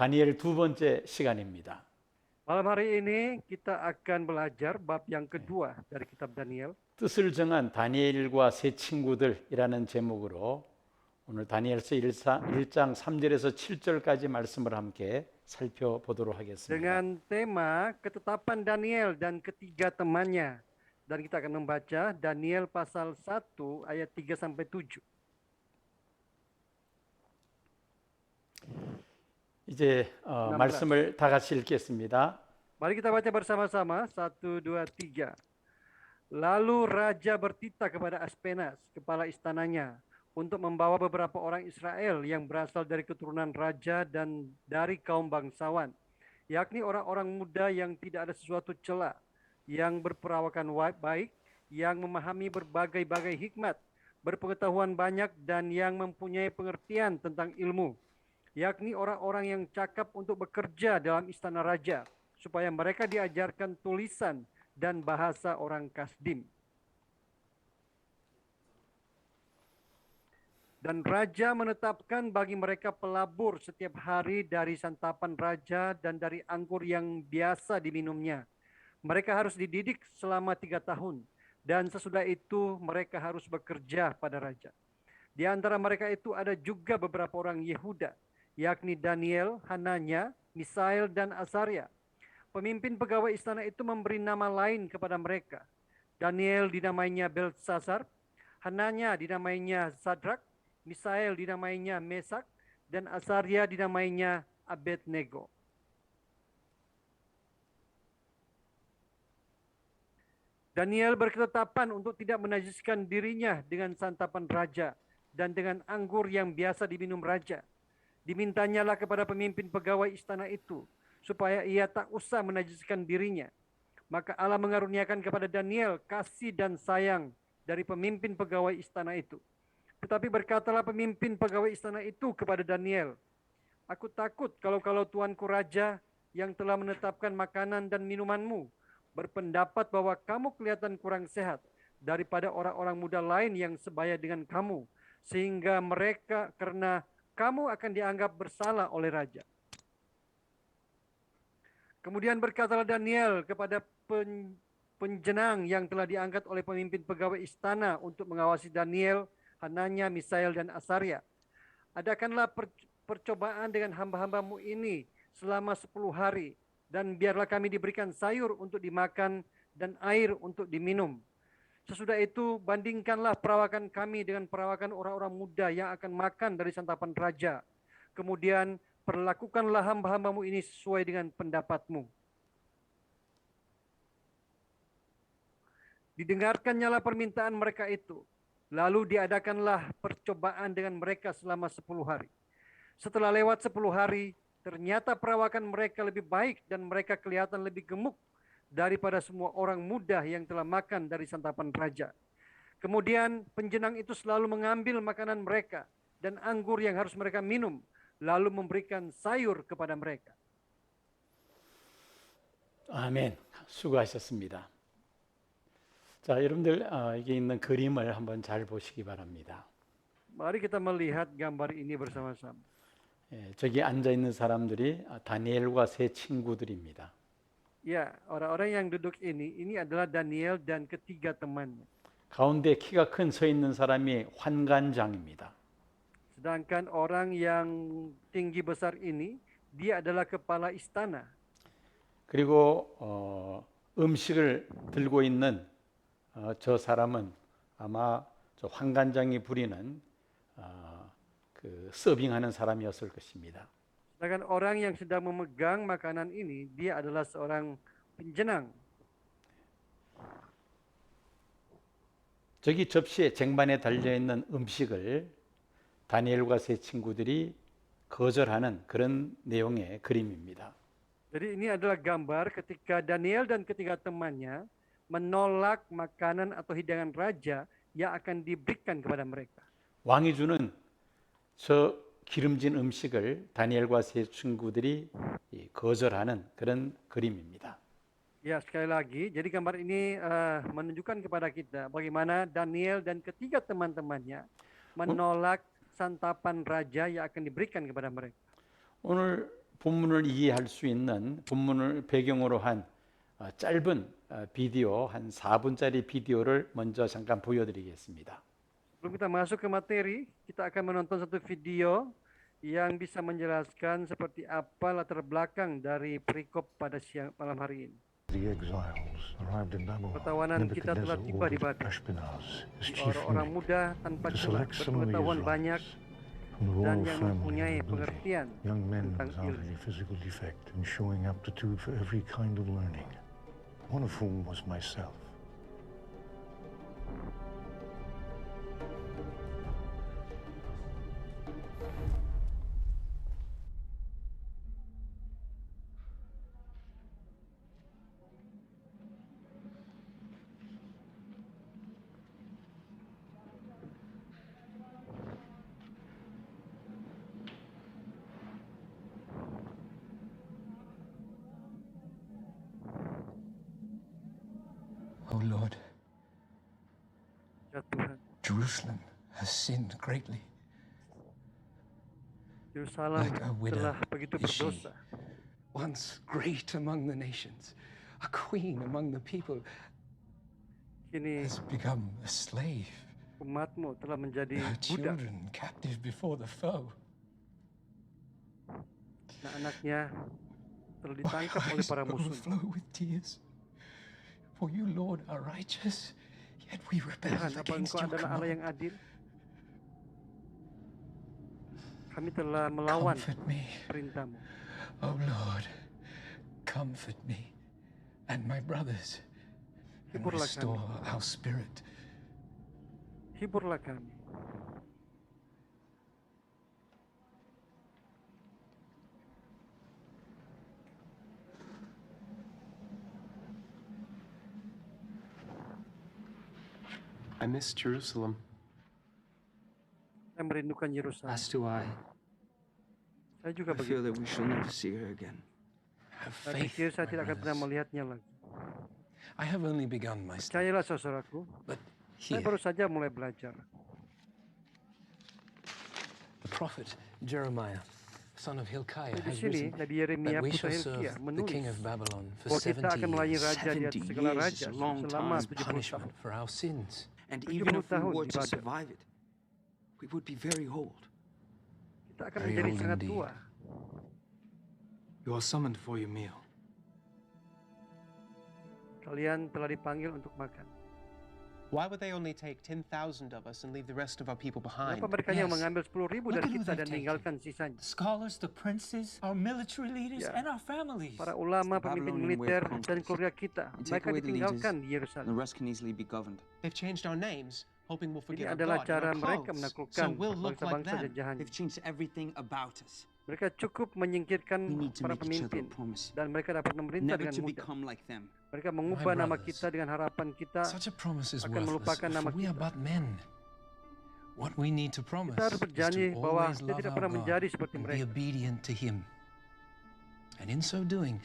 다니엘 두 번째 시간입니다. Malam hari ini kita akan belajar bab yang kedua dari kitab Daniel. 뜻을 정한 다니엘과 세 친구들이라는 제목으로 오늘 다니엘서 1장 3절에서 7절까지 말씀을 함께 살펴보도록 하겠습니다. Dengan tema ketetapan Daniel dan ketiga temannya. Dan kita akan membaca Daniel pasal 1 ayat 3 sampai 7. 이제 16. 말씀을 다 같이 읽겠습니다. Mari kita baca bersama-sama. 1, 2, 3. Lalu raja bertitah kepada Aspenas, kepala istananya, untuk membawa beberapa orang Israel yang berasal dari keturunan raja dan dari kaum bangsawan, yakni orang-orang muda yang tidak ada sesuatu cela, yang berperawakan baik, yang memahami berbagai-bagai hikmat, berpengetahuan banyak, dan yang mempunyai pengertian tentang ilmu, yakni orang-orang yang cakap untuk bekerja dalam istana raja, supaya mereka diajarkan tulisan dan bahasa orang Kasdim. Dan raja menetapkan bagi mereka pelabur setiap hari dari santapan raja dan dari anggur yang biasa diminumnya. Mereka harus dididik selama 3 tahun, dan sesudah itu mereka harus bekerja pada raja. Di antara mereka itu ada juga beberapa orang Yehuda, yakni Daniel, Hananya, Misael, dan Azaria. Pemimpin pegawai istana itu memberi nama lain kepada mereka. Daniel dinamainya Beltsasar, Hananya dinamainya Sadrak, Misael dinamainya Mesak, dan Azaria dinamainya Abednego. Daniel berketetapan untuk tidak menajiskan dirinya dengan santapan raja dan dengan anggur yang biasa diminum raja. Dimintanyalah kepada pemimpin pegawai istana itu, supaya ia tak usah menajiskan dirinya. Maka Allah mengaruniakan kepada Daniel kasih dan sayang dari pemimpin pegawai istana itu. Tetapi berkatalah pemimpin pegawai istana itu kepada Daniel, "Aku takut kalau tuanku raja yang telah menetapkan makanan dan minumanmu berpendapat bahwa kamu kelihatan kurang sehat daripada orang-orang muda lain yang sebaya dengan kamu, sehingga mereka karena kamu akan dianggap bersalah oleh raja." Kemudian berkatalah Daniel kepada penjenang yang telah diangkat oleh pemimpin pegawai istana untuk mengawasi Daniel, Hananya, Misael, dan Azaria, "Adakanlah percobaan dengan hamba-hambamu ini selama 10 hari, dan biarlah kami diberikan sayur untuk dimakan dan air untuk diminum. Sesudah itu bandingkanlah perawakan kami dengan perawakan orang-orang muda yang akan makan dari santapan raja. Kemudian perlakukanlah hamba-hambamu ini sesuai dengan pendapatmu." Didengarkannyalah permintaan mereka itu. Lalu diadakanlah percobaan dengan mereka selama 10 hari. Setelah lewat 10 hari, ternyata perawakan mereka lebih baik dan mereka kelihatan lebih gemuk daripada semua orang muda yang telah makan dari santapan raja. Kemudian penjenang itu selalu mengambil makanan mereka dan anggur yang harus mereka minum, lalu memberikan sayur kepada mereka. 아멘. 수고하셨습니다. 자, 여러분들 여기 있는 그림을 한번 잘 보시기 바랍니다. Mari kita melihat gambar ini bersama-sama. 저기 앉아 있는 사람들이 다니엘과 세 친구들입니다. Ya, orang-orang yang duduk ini adalah Daniel dan ketiga temannya. 가운데 키가 큰 서 있는 사람이 환관장입니다. Sedangkan orang yang tinggi besar ini, dia adalah kepala istana. 그리고 음식을 들고 있는 저 사람은 아마 저 환관장이 부리는 그 서빙하는 사람이었을 것입니다. Sedangkan orang yang sedang memegang makanan ini, dia adalah seorang penjenang. 저기 접시에 쟁반에 달려 있는 음식을 다니엘과 세 친구들이 거절하는 그런 내용의 그림입니다. Jadi ini adalah gambar ketika Daniel dan ketiga temannya menolak makanan atau hidangan raja yang akan diberikan kepada mereka. 왕이 주는 저 기름진 음식을 다니엘과 세 친구들이 거절하는 그런 그림입니다. Ya, sekali lagi, jadi gambar ini menunjukkan kepada kita bagaimana Daniel dan ketiga teman-temannya menolak santapan raja yang akan diberikan kepada mereka. 오늘 본문을 이해할 수 있는 본문을 배경으로 한 짧은 비디오, 한 4분짜리 비디오를 먼저 잠깐 보여드리겠습니다. Sebelum kita masuk ke materi, kita akan menonton satu video yang bisa menjelaskan seperti apa latar belakang dari perikop pada malam hari ini. The exiles arrived in Babylon. Pertawanan kita telah Nebuchadnezzar tiba di ordered Babel. Ashpenaz, his chief Orang-orang eunuch, muda tanpa to celah, select some of the berpengetahuan banyak, Israelites from the dan royal yang family mempunyai and nobility, pengertian young men tentang without ilmu. any physical defect and showing aptitude for every kind of learning, one of whom was myself. Oh Lord, Ya Tuhan, Jerusalem has sinned greatly. Yerusalem Like a widow telah begitu is she. berdosa. Once great among the nations, a queen among the people, Kini has become a slave. umatmu telah menjadi Her budak. children captive before the foe. Anak-anaknya telah My ditangkap oleh eyes para musuh. overflow with tears. For you, Lord, are righteous, yet we rebel Tuhan, apa against Engkau your adalah Allah yang command. adil? Kami telah melawan Comfort me, perintahmu. oh Lord, comfort me and my brothers, and Hiburlah restore kami. our spirit. Hiburlah kami. I miss Jerusalem, Saya merindukan Yerusalem. As do I. Saya juga I feel begitu. that we shall never see her again. Have Saya faith, pikir saya my tidak akan pernah brothers. melihatnya lagi. I have only begun my study, Percayalah saudaraku, but saya here, baru saja mulai belajar. the prophet Jeremiah, son of Hilkiah, Di has sini written Nabi Yeremia that we putra shall serve Hilkiah the king menulis of Babylon for bahwa kita 70 akan melayani years. raja di atas 70 segala years raja is a long selama time. As 70 tahun. punishment for our sins. And 70 even if we tahun were di to Babel. survive it, we would be very old. Kita akan Very menjadi old sangat indeed. tua. you are summoned for your meal. Kalian telah dipanggil untuk makan. Why would they only take 10,000 of us and leave the rest of our people behind? Kenapa mereka hanya Yes. mengambil 10.000 Look dari at who kita they've dan taken. meninggalkan sisanya? The scholars, the princes, our military leaders, Yeah. and our families. Para ulama, the pemimpin Babylonian way of militer, dan conquest. keluarga kita. You take Mereka away the ditinggalkan di and the Yerusalem. rest can easily be governed. They've changed our names, hoping we'll Ini forget our adalah God and cara our mereka clothes. menaklukkan So we'll look like bangsa-bangsa them. jajahan. They've changed everything about us. Mereka cukup menyingkirkan We need to para make each other a pemimpin promise, dan mereka dapat memerintah never dengan to mudah. become like them. Mereka mengubah nama brothers, kita dengan harapan kita. Such a promise is akan worthless, melupakan nama for we are kita. but men. What we need to promise Kita harus is berjanji to bahwa always kita love tidak our pernah God menjadi seperti and be mereka. obedient to Him. And in so doing,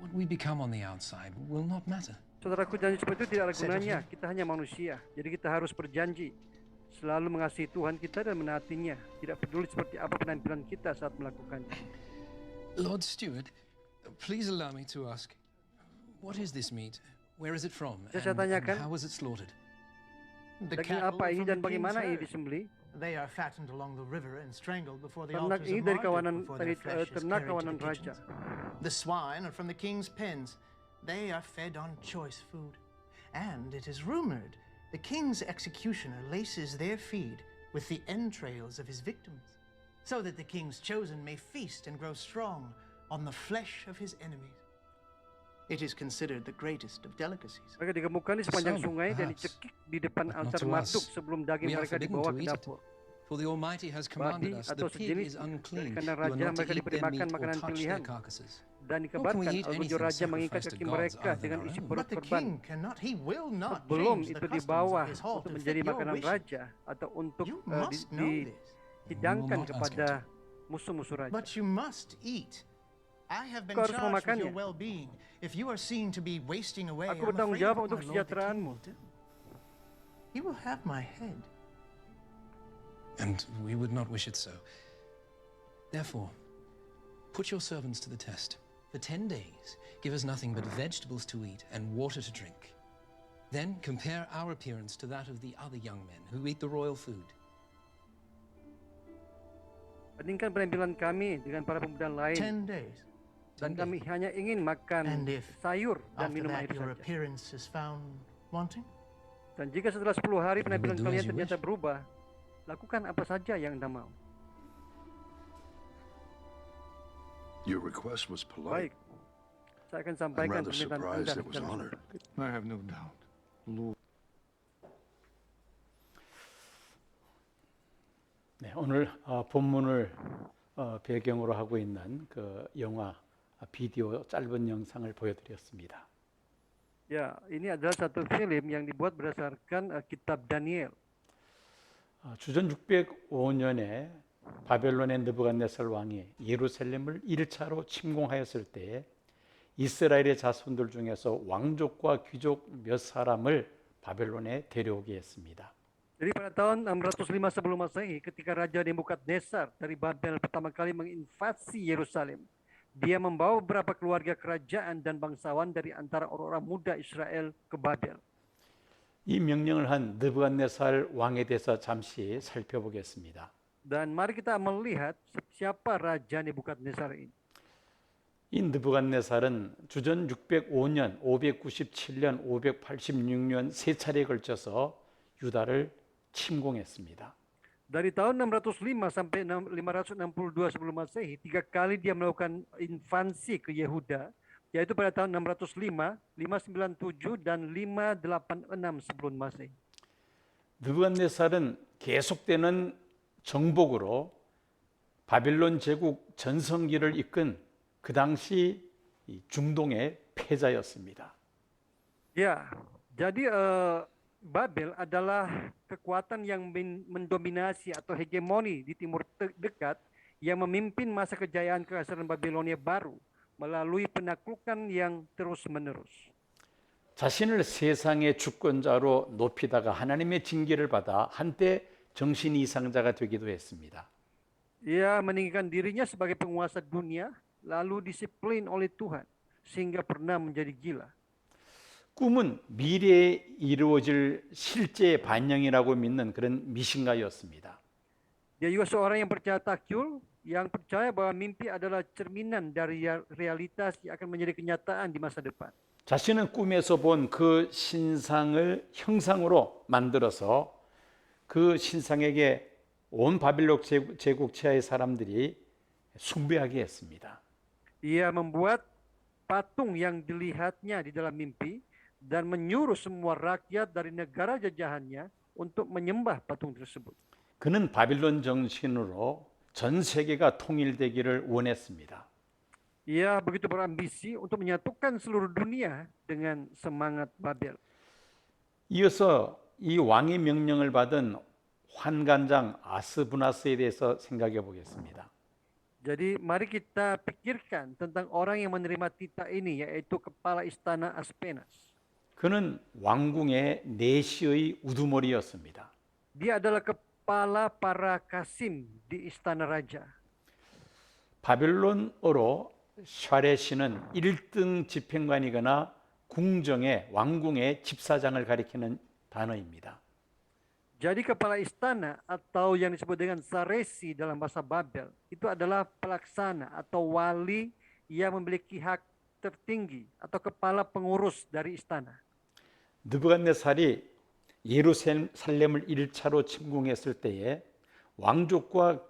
what we become on the outside will not matter. Saudaraku, janji seperti itu tidak ada Said of gunanya. him. Kita hanya manusia. Jadi kita harus berjanji selalu mengasihi Tuhan kita dan menaatinya. Tidak peduli seperti apa penampilan kita saat melakukannya. Lord Steward, please allow me to ask, what is this meat? Where is it from? Saya And tanyakan, how was it slaughtered? The daging cattle apa ini from dan the bagaimana king's ini herd. disembeli? They are fattened along the river and strangled before the Ternak altars ini of dari Marduk kawanan before dari their flesh is ternak carried to kawanan the raja. kitchens. The swine are from the king's pens. They are fed on choice food. And it is rumored the king's executioner laces their feed with the entrails of his victims, so that the king's chosen may feast and grow strong on the flesh of his enemies. It is considered the greatest of delicacies. Mereka digemukkan di sepanjang Some, sungai dan perhaps, dicekik di depan but not altar to Marduk us. sebelum daging We are mereka forbidden dibawa to ke eat it. dapur. For the Almighty has commanded Babi us, atau the pig sejenis is unclean. karena You are raja not to mereka eat diberi their makan meat or makanan touch their pilihan carcasses. dan Nor can we dikebarkan eat algojo anything raja mengikat sacrificed to kaki gods mereka other than dengan our isi own. perut But the korban king cannot, he will not sebelum change itu the customs dibawa of his hall untuk to menjadi fit your makanan wishes. raja atau untuk You must know this. dihidangkan We will not ask kepada him musuh-musuh raja. But you must eat. I have been Kau harus charged with memakannya. your well-being. If you are seen to be wasting away, Aku I'm bertanggung afraid of jawab what untuk my lord the king kesejahteraanmu. will do. He will have my head. And we would not wish it so. Therefore, Put your servants to the test. For 10 days, give us nothing but vegetables to eat and water to drink. Then compare our appearance to that of the other young men who eat the royal food. Bandingkan penampilan kami dengan para pemuda lain 10 days. dan kami hanya ingin makan And if sayur dan After minum that, air your saja. appearance is found wanting? Dan jika setelah 10 hari penampilan do kalian as you ternyata wish. berubah, lakukan apa saja yang Anda mau. Your request was polite. Baik, saya akan I'm sampaikan rather permintaan Anda. surprised it was secara honored. I have no doubt. 네, 오늘 본문을 배경으로 하고 있는 그 영화 비디오 짧은 영상을 보여드렸습니다. Ya, ini adalah satu film yang dibuat berdasarkan kitab Daniel. 주전 605년에 바벨론의 느부갓네살 왕이 예루살렘을 1차로 침공하였을 때 이스라엘의 자손들 중에서 왕족과 귀족 몇 사람을 바벨론에 데려오게 했습니다. Jadi pada tahun 605 sebelum Masehi, ketika Raja Nebukadnezar dari Babel pertama kali menginvasi Yerusalem, dia membawa beberapa keluarga kerajaan dan bangsawan dari antara orang-orang muda Israel ke Babel. 이 명령을 한 느부갓네살 왕에 대해서 잠시 살펴보겠습니다. Dan mari kita melihat siapa Raja Nebukadnezar ini. 이 느부갓네살은 주전 605년, 597년, 586년 세 차례에 걸쳐서 유다를 침공했습니다. Dari tahun 605 sampai 562 sebelum Masehi, 3 kali dia melakukan invasi ke Yehuda, yaitu pada tahun 605, 597 dan 586 sebelum Masehi. 느부갓네살은 계속되는 정복으로 바빌론 제국 전성기를 이끈 그 당시 이 중동의 패자였습니다. Ya, jadi Babel adalah kekuatan yang mendominasi atau hegemoni di timur dekat yang memimpin masa kejayaan Kekaisaran Babilonia baru melalui penaklukan yang terus-menerus. 자신을 세상의 주권자로 높이다가 하나님의 징계를 받아 한때 정신 이상자가 되기도 했습니다. Ia meninggikan dirinya sebagai penguasa dunia, lalu disiplin oleh Tuhan sehingga pernah menjadi gila. 꿈은 미래에 이루어질 실제의 반영이라고 믿는 그런 미신가였습니다. Dia juga seorang yang percaya takyul, yang percaya bahwa mimpi adalah cerminan dari realitas yang akan menjadi kenyataan di masa depan. 자신은 꿈에서 본 그 신상을 형상으로 만들어서 그 신상에게 온 바빌론 제국 치하의 사람들이 숭배하게 했습니다. Ia membuat patung yang dilihatnya di dalam mimpi dan menyuruh semua rakyat dari negara jajahannya untuk menyembah patung tersebut. 그는 바빌론 정신으로 전 세계가 통일되기를 원했습니다. Ia begitu berambisi untuk menyatukan seluruh dunia dengan semangat Babel. 이어서 이 왕의 명령을 받은 환관장 아스부나스에 대해서 생각해 보겠습니다. Jadi mari kita pikirkan tentang orang yang menerima titah ini, yaitu kepala istana Aspenas. 그는 왕궁의 내시의 우두머리였습니다. Dia adalah kepala para kasim di istana raja. 바벨론어로 샤레시는 1등 집행관이거나 궁정의 왕궁의 집사장을 가리키는 단어입니다. Jadi kepala istana atau yang disebut dengan saresi dalam bahasa Babel itu adalah pelaksana atau wali yang memiliki hak tertinggi atau kepala pengurus dari istana. 느부갓네살이 예루살렘을 1차로 침공했을 때에 왕족과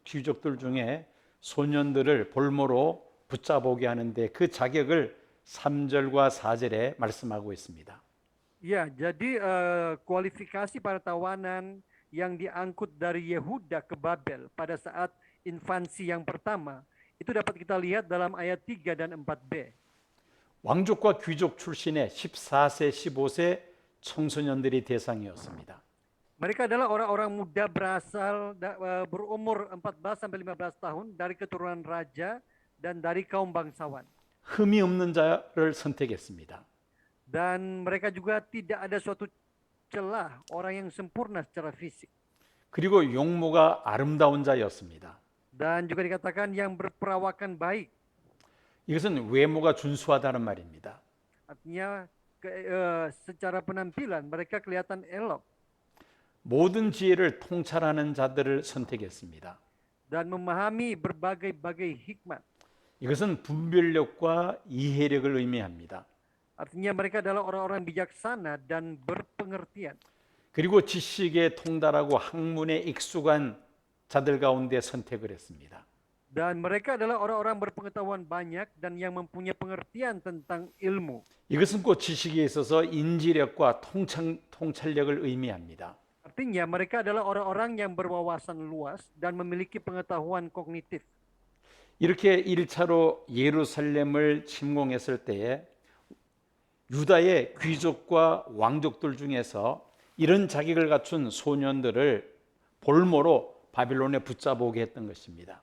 귀족들 중에 소년들을 볼모로 붙잡아오게 하는데 그 자격을 3절과 4절에 말씀하고 있습니다. Ya, jadi kualifikasi para tawanan yang diangkut dari Yehuda ke Babel pada saat invasi yang pertama itu dapat kita lihat dalam ayat 3 dan 4b. 왕족과 귀족 출신의 14세, 15세 청소년들이 대상이었습니다. Mereka adalah orang-orang muda berumur 14 sampai 15 tahun dari keturunan raja dan dari kaum bangsawan. 흠이 없는 자를 선택했습니다. Dan mereka juga tidak ada suatu celah orang yang sempurna secara fisik. 그리고 용모가 아름다운 자였습니다. Dan juga dikatakan yang berperawakan baik. 이것은 외모가 준수하다는 말입니다. Artinya secara penampilan mereka kelihatan elok 모든 지혜를 통찰하는 자들을 선택했습니다. dan memahami berbagai-bagai hikmat. 이것은 분별력과 이해력을 의미합니다. Artinya mereka adalah orang-orang bijaksana dan berpengertian. 그리고 지식에 통달하고 학문에 익숙한 자들 가운데 선택을 했습니다. Dan mereka adalah orang-orang berpengetahuan banyak dan yang mempunyai pengertian tentang ilmu. 이것은 곧 지식에 있어서 인지력과 통찰력을 의미합니다. Artinya mereka adalah orang-orang yang berwawasan luas dan memiliki pengetahuan kognitif. 이렇게 1차로 예루살렘을 침공했을 때에 유다의 귀족과 왕족들 중에서 이런 자격을 갖춘 소년들을 볼모로 바빌론에 붙잡아오게 했던 것입니다.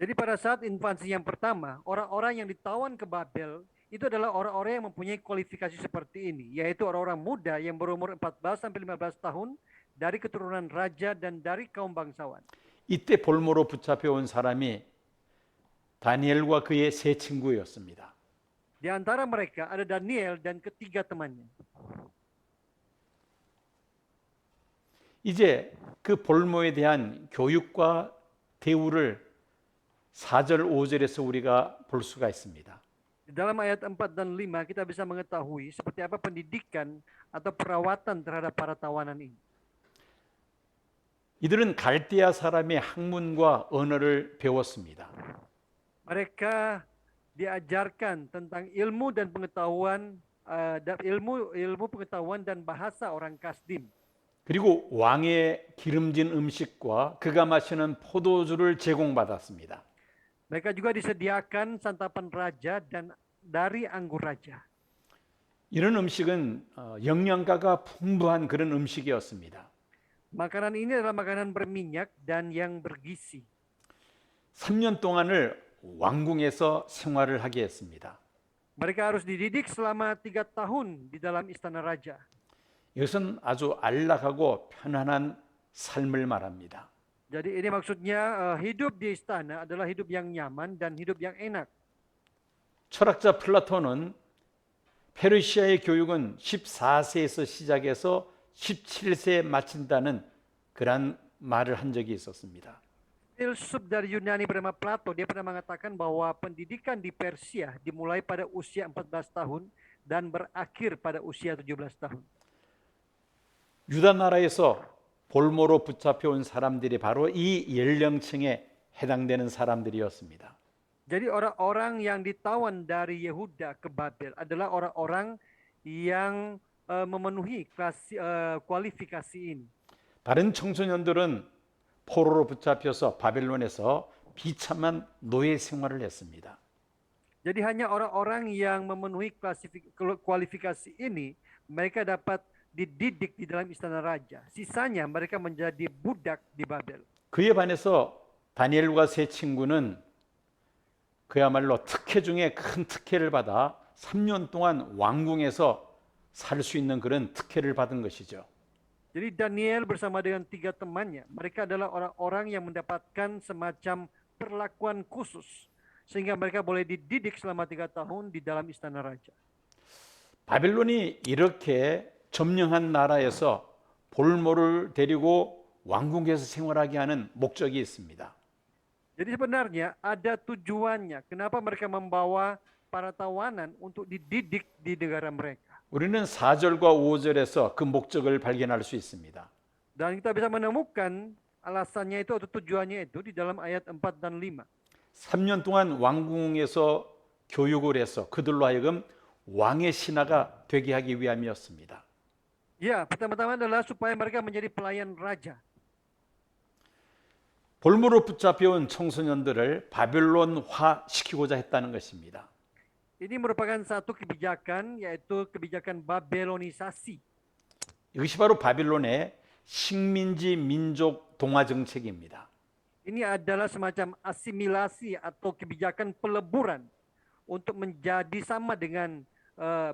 Jadi pada saat invasi yang pertama, orang-orang yang ditawan ke Babel itu adalah orang-orang yang mempunyai kualifikasi seperti ini, yaitu orang-orang muda yang berumur 14 sampai 15 tahun dari keturunan raja dan dari kaum bangsawan. 이때 볼모로 붙잡혀온 사람이 다니엘과 그의 세 친구였습니다. Di antara mereka ada Daniel dan ketiga temannya. 이제 그 볼모에 대한 교육과 대우를 4절 5절에서 우리가 볼 수가 있습니다. Di dalam ayat 4 dan 5 kita bisa mengetahui seperti apa pendidikan atau perawatan terhadap para tawanan ini. 이들은 갈대아 사람의 학문과 언어를 배웠습니다. Mereka diajarkan tentang ilmu dan pengetahuan ilmu pengetahuan dan bahasa orang Kasdim. 그리고 왕의 기름진 음식과 그가 마시는 포도주를 제공받았습니다. Mereka juga disediakan santapan raja dan dari anggur raja. 이런 음식은 영양가가 풍부한 그런 음식이었습니다. Makanan ini adalah makanan berminyak dan yang bergizi. 3년 동안을 왕궁에서 생활을 하게 했습니다. Mereka harus dididik selama 3 tahun di dalam istana raja. 이것은 아주 안락하고 편안한 삶을 말합니다. Jadi ini maksudnya hidup di istana adalah hidup yang nyaman dan hidup yang enak. 철학자 플라톤은 페르시아의 교육은 14세에서 시작해서 17세에 마친다는 그런 말을 한 적이 있었습니다. Filsuf dari Yunani bernama Plato, dia pernah mengatakan bahwa pendidikan di Persia dimulai pada usia 14 tahun dan berakhir pada usia 17 tahun. 유다 나라에서 볼모로 붙잡혀온 사람들이 바로 이 연령층에 해당되는 사람들이었습니다. Jadi orang-orang yang ditawan dari Yehuda ke Babel adalah orang-orang yang memenuhi kualifikasi ini. 다른 청소년들은 포로로 붙잡혀서 바벨론에서 비참한 노예 생활을 했습니다. Jadi hanya orang-orang yang memenuhi kualifikasi ini mereka dapat dididik di dalam istana raja. Sisanya mereka menjadi budak di Babel. 그에 반해서 다니엘과 세 친구는 그야말로 특혜 중에 큰 특혜를 받아 3년 동안 왕궁에서 살 수 있는 그런 특혜를 받은 것이죠. Jadi Daniel bersama dengan 3 temannya, mereka adalah orang-orang yang mendapatkan semacam perlakuan khusus sehingga mereka boleh dididik selama 3 tahun di dalam istana raja. 바벨론이 이렇게 점령한 나라에서 볼모를 데리고 왕궁에서 생활하게 하는 목적이 있습니다. Jadi sebenarnya ada tujuannya kenapa mereka membawa para tawanan untuk dididik di negara mereka. 우리는 4절과 5절에서 그 목적을 발견할 수 있습니다. Dan kita bisa menemukan alasannya itu atau tujuannya itu di dalam ayat 4 dan 5. 3년 동안 왕궁에서 교육을 해서 그들로 하여금 왕의 신하가 되게 하기 위함이었습니다. Ya, pertama-tama adalah supaya mereka menjadi pelayan raja. 볼모로 붙잡혀온 청소년들을 바벨론화 시키고자 했다는 것입니다. Ini merupakan satu kebijakan yaitu kebijakan Babelonisasi. 이것이 바로 바빌론의 식민지 민족 동화 정책입니다. Ini adalah semacam asimilasi atau kebijakan peleburan untuk menjadi sama dengan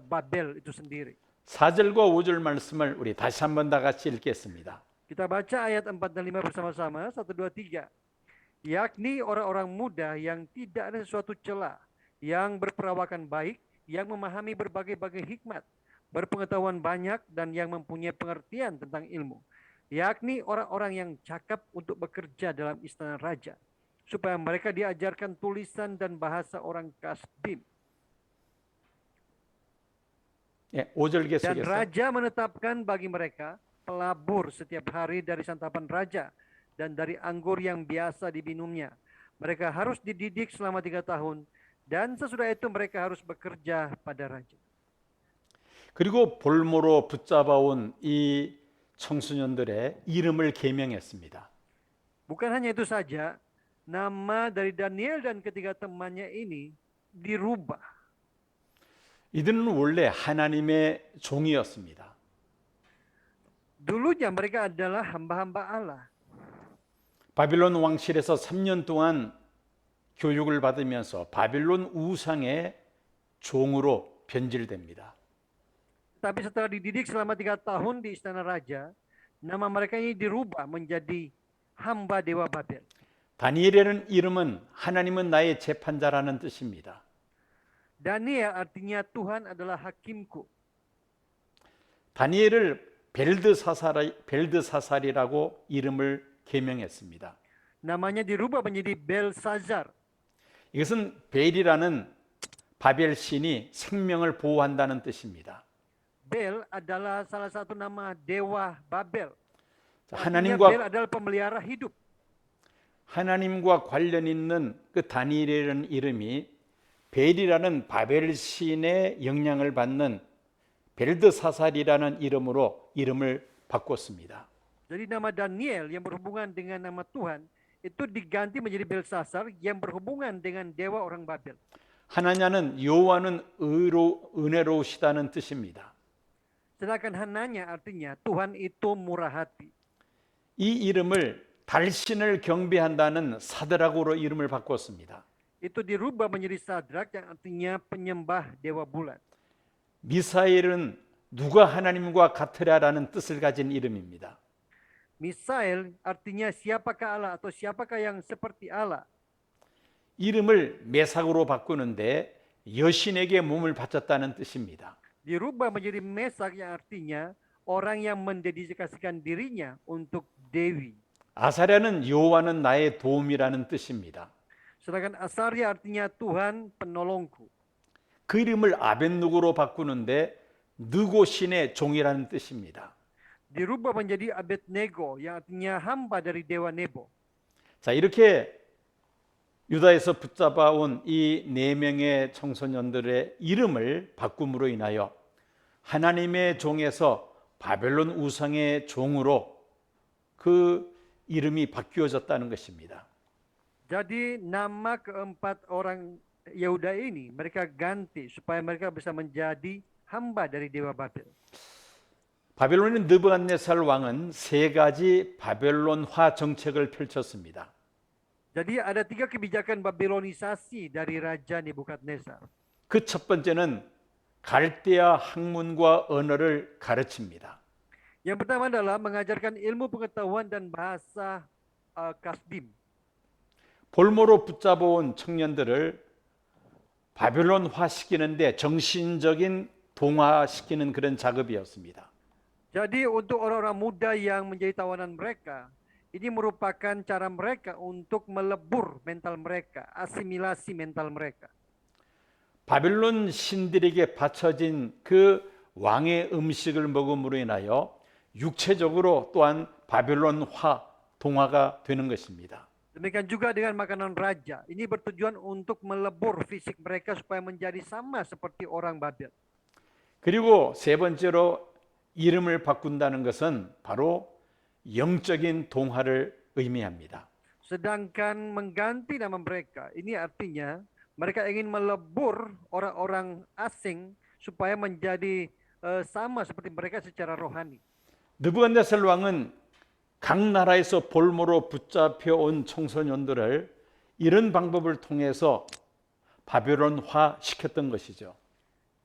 Babel itu sendiri. 4절과 5절 말씀을 우리 다시 한번 다 같이 읽겠습니다. Kita baca ayat 4 dan 5 bersama-sama. 1, 2, 3. yakni orang-orang muda yang tidak ada sesuatu celah, yang berperawakan baik, yang memahami berbagai-bagai hikmat, berpengetahuan banyak dan yang mempunyai pengertian tentang ilmu, yakni orang-orang yang cakap untuk bekerja dalam istana raja, supaya mereka diajarkan tulisan dan bahasa orang Kasdim. 예, 5절 Dan 계속해서 raja menetapkan bagi mereka pelabur setiap hari dari santapan raja dan dari anggur yang biasa diminumnya. Mereka harus dididik selama 3 tahun dan sesudah itu mereka harus bekerja pada raja. 그리고 볼모로 붙잡아온 이 청소년들의 이름을 계명했습니다. Bukan hanya itu saja, nama dari Daniel dan ketiga temannya ini dirubah. 이들은 원래 하나님의 종이었습니다. Dulunya mereka adalah hamba-hamba Allah. 바빌론 왕실에서 3년 동안 교육을 받으면서 바빌론 우상의 종으로 변질됩니다. Tapi setelah dididik selama 3 tahun di istana raja, nama mereka ini dirubah menjadi hamba dewa Babel. 다니엘이라는 이름은 하나님은 나의 재판자라는 뜻입니다. Daniel artinya Tuhan adalah hakimku. 다니엘을 벨드사살이라고 이름을 계명했습니다. Namanya dirubah menjadi Belsazar. 이것은 벨이라는 바벨 신이 생명을 보호한다는 뜻입니다. Bel adalah salah satu nama dewa Babel. 자, Artinya Bel 하나님과 adalah pemelihara hidup. 하나님과 관련 있는 그 다니엘이라는 이름이 벨이라는 바벨 신의 영향을 받는 벨드사살이라는 이름으로 이름을 바꿨습니다. Jadi nama Daniel yang berhubungan dengan nama Tuhan itu diganti menjadi Belsazar yang berhubungan dengan dewa orang Babel. 하나냐는 여호와는 은혜로우시다는 뜻입니다. Sedangkan Hananya artinya Tuhan itu murah hati. 이 이름을 달신을 경배한다는 사드락으로 이름을 바꿨습니다. Itu dirubah menjadi Sadrak yang artinya penyembah dewa bulan. 미사엘은 누가 하나님과 같으랴라는 뜻을 가진 이름입니다. Misael artinya siapakah Allah atau siapakah yang seperti Allah. 이름을 메삭으로 바꾸는데 여신에게 몸을 바쳤다는 뜻입니다. Dirubah menjadi Mesak yang artinya orang yang mendedikasikan dirinya untuk Dewi. 아사랴는 여호와는 나의 도움이라는 뜻입니다. Sedangkan Asaria artinya Tuhan penolongku. 그 이름을 아벤누고로 바꾸는데 느고신의 종이라는 뜻입니다. Dirubah menjadi Abednego yang artinya hamba dari dewa Nebo. 자, 이렇게 유다에서 붙잡아온 이 4명의 청소년들의 이름을 바꿈으로 인하여 하나님의 종에서 바벨론 우상의 종으로 그 이름이 바뀌어졌다는 것입니다. Jadi nama keempat orang Yehuda ini mereka ganti supaya mereka bisa menjadi hamba dari dewa Babel. 바벨론의 느부갓네살 왕은 3가지 바벨론화 정책을 펼쳤습니다. Jadi ada 3 kebijakan Babilonisasi dari Raja Nebukadnezar. 그 첫 번째는 갈대아 학문과 언어를 가르칩니다. Yang pertama adalah mengajarkan ilmu pengetahuan dan bahasa Kasdim. 볼모로 붙잡아온 청년들을 바벨론화 시키는데 정신적인 동화시키는 그런 작업이었습니다. Jadi untuk orang-orang muda yang menjadi tawanan mereka, ini merupakan cara mereka untuk melebur mental mereka, asimilasi mental mereka. 바벨론 신들에게 바쳐진 그 왕의 음식을 먹음으로 인하여 육체적으로 또한 바벨론화 동화가 되는 것입니다. Demikian juga dengan makanan raja. Ini bertujuan untuk melebur fisik mereka supaya menjadi sama seperti orang Babel. 그리고 세 번째로 이름을 바꾼다는 것은 바로 영적인 동화를 의미합니다. Sedangkan mengganti nama mereka, ini artinya mereka ingin melebur orang-orang asing supaya menjadi sama seperti mereka secara rohani. 느부갓네살 왕은 각 나라에서 볼모로 붙잡혀 온 청소년들을 이런 방법을 통해서 바벨론화 시켰던 것이죠.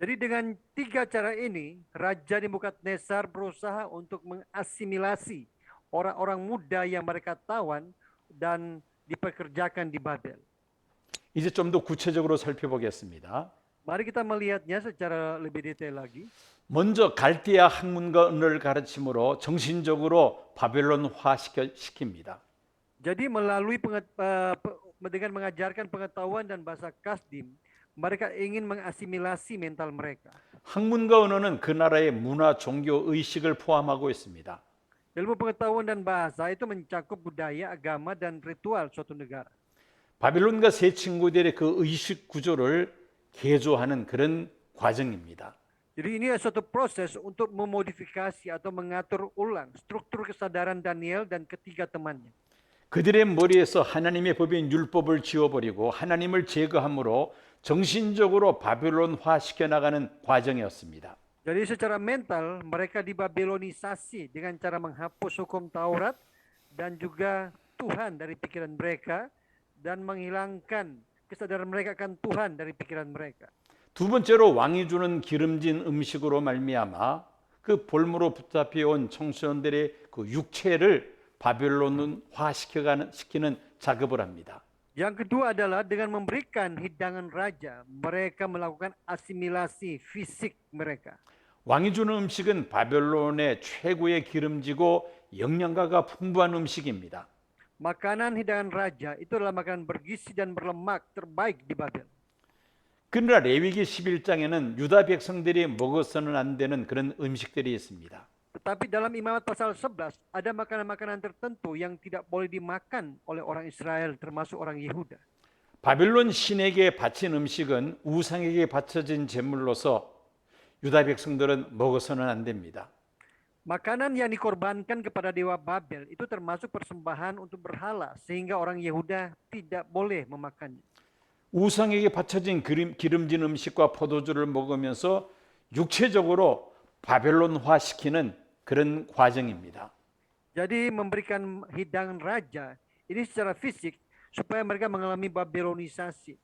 Jadi dengan 3 cara ini, Raja Nebukadnezar berusaha untuk mengasimilasi orang-orang muda yang mereka tawan dan dipekerjakan di Babel. 이제 좀 더 구체적으로 살펴보겠습니다. Mari kita melihatnya secara lebih detail lagi. 먼저 갈대아 학문과 언어를 가르침으로 정신적으로 바벨론화 시킵니다. Jadi melalui dengan mengajarkan pengetahuan dan bahasa Kasdim, mereka ingin mengasimilasi mental mereka. 학문과 언어는 그 나라의 문화, 종교, 의식을 포함하고 있습니다. Ilmu pengetahuan dan bahasa itu mencakup budaya, agama, dan ritual suatu negara. 바벨론과 세 친구들의 그 의식 구조를 개조하는 그런 과정입니다. Jadi ini suatu proses untuk memodifikasi atau mengatur ulang struktur kesadaran Daniel dan ketiga temannya. 그들의 머리에서 하나님의 법인 율법을 지워버리고 하나님을 제거함으로 정신적으로 바벨론화 시켜나가는 과정이었습니다. Jadi secara mental mereka dibabilonisasi dengan cara menghapus hukum Taurat dan juga Tuhan dari pikiran mereka dan menghilangkan kesadaran mereka akan Tuhan dari pikiran mereka. 두 번째로 왕이 주는 기름진 음식으로 말미암아 그 볼모로 붙잡혀온 청소년들의 그 육체를 바벨론화 시키는 작업을 합니다. Yang kedua adalah dengan memberikan hidangan raja, mereka melakukan asimilasi fisik mereka. 왕이 주는 음식은 바벨론의 최고의 기름지고 영양가가 풍부한 음식입니다. Makanan hidangan raja itu adalah makanan bergizi dan berlemak terbaik di Babel. 그러나 레위기 11장에는 유다 백성들이 먹어서는 안 되는 그런 음식들이 있습니다. Tetapi dalam Imamat pasal 11 ada makanan-makanan tertentu yang tidak boleh dimakan oleh orang Israel termasuk orang Yehuda. 바벨론 신에게 바친 음식은 우상에게 바쳐진 제물로서 유다 백성들은 먹어서는 안 됩니다. Makanan yang dikorbankan kepada dewa Babel itu termasuk persembahan untuk berhala sehingga orang Yehuda tidak boleh memakannya. 우상에게 바쳐진 기름진 음식과 포도주를 먹으면서 육체적으로 바벨론화 시키는 그런 과정입니다. Jadi memberikan hidangan raja ini secara fisik supaya mereka mengalami babilonisasi.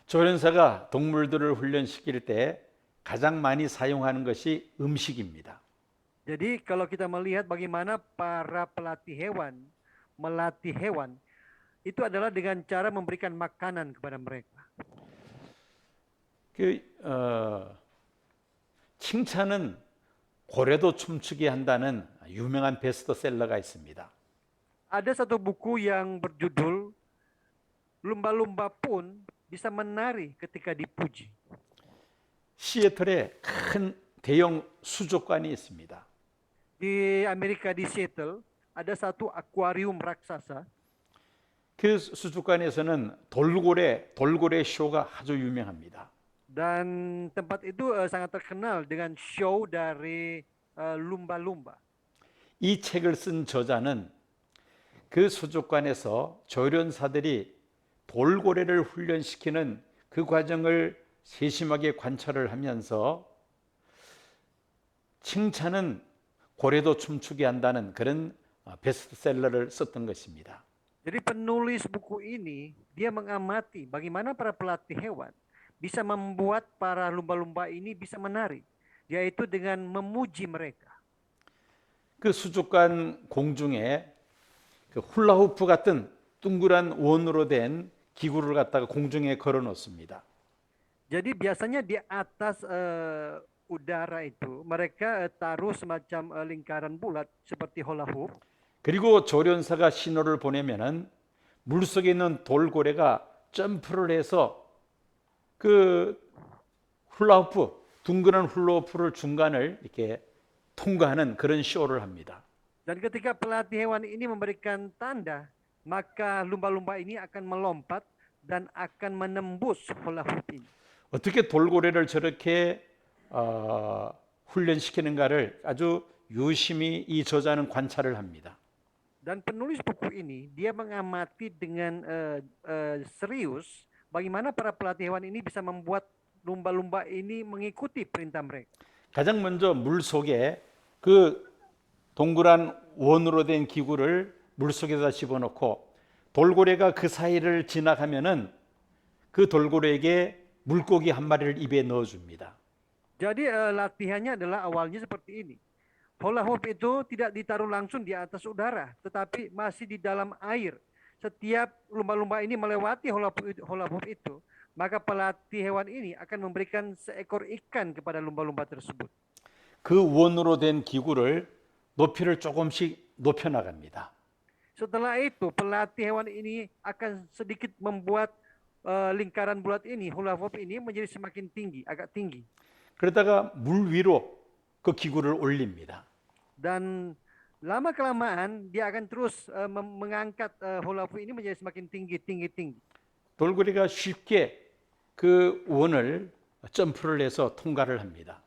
조련사가 동물들을 훈련시킬 때 가장 많이 사용하는 것이 음식입니다. Jadi kalau kita melihat bagaimana para pelatih hewan melatih hewan itu adalah dengan cara memberikan makanan kepada mereka. 칭찬은 고래도 춤추게 한다는 유명한 베스트셀러가 있습니다. Ada satu buku yang berjudul Lumba-lumba pun bisa menari ketika dipuji. 시애틀에 큰 대형 수족관이 있습니다. Di Amerika di Seattle ada satu akuarium raksasa. 그 수족관에서는 돌고래 쇼가 아주 유명합니다. Dan tempat itu sangat terkenal dengan show dari lumba-lumba. 이 책을 쓴 저자는 그 수족관에서 조련사들이 돌고래를 훈련시키는 그 과정을 세심하게 관찰을 하면서 칭찬은 고래도 춤추게 한다는 그런 베스트셀러를 썼던 것입니다. Jadi penulis buku ini dia mengamati bagaimana para pelatih hewan bisa membuat para lumba-lumba ini bisa menari, yaitu dengan memuji mereka. 그 수족관 공중에 그 훌라후프 같은 둥그란 원으로 된 기구를 갖다가 공중에 걸어 놓습니다. Jadi biasanya di atas udara itu mereka taruh semacam lingkaran bulat seperti hula hoop. 그리고 조련사가 신호를 보내면은 물속에 있는 돌고래가 점프를 해서 그 훌라후프 둥그런 훌라후프를 중간을 이렇게 통과하는 그런 쇼를 합니다. Dan ketika pelatih hewan ini memberikan tanda, maka lumba-lumba ini akan melompat dan akan menembus hula hoop ini. 어떻게 돌고래를 저렇게 훈련시키는가를 아주 유심히 이 저자는 관찰을 합니다. Dan penulis buku ini dia mengamati dengan serius bagaimana para pelatih hewan ini bisa membuat lumba-lumba ini mengikuti perintah mereka. 가장 먼저 물 속에 그 동그란 원으로 된 기구를 물 속에다 집어넣고 돌고래가 그 사이를 지나가면은 그 돌고래에게 물고기 한 마리를 입에 넣어줍니다. Jadi latihannya adalah awalnya seperti ini. Hula hoop itu tidak ditaruh langsung di atas udara, tetapi masih di dalam air. Setiap lumba-lumba ini melewati hula hoop itu, maka pelatih hewan ini akan memberikan seekor ikan kepada lumba-lumba tersebut. 그 원으로 된 기구를 높이를 조금씩 높여 나갑니다. Setelah itu, pelatih hewan ini akan sedikit membuat lingkaran bulat ini, hula hoop ini menjadi semakin tinggi, agak tinggi. 그러다가 물 위로 그 기구를 올립니다. Dan lama-kelamaan dia akan terus mengangkat hula hoop ini menjadi semakin tinggi. 돌고래가 쉽게 그 원을 점프를 해서 통과를 합니다.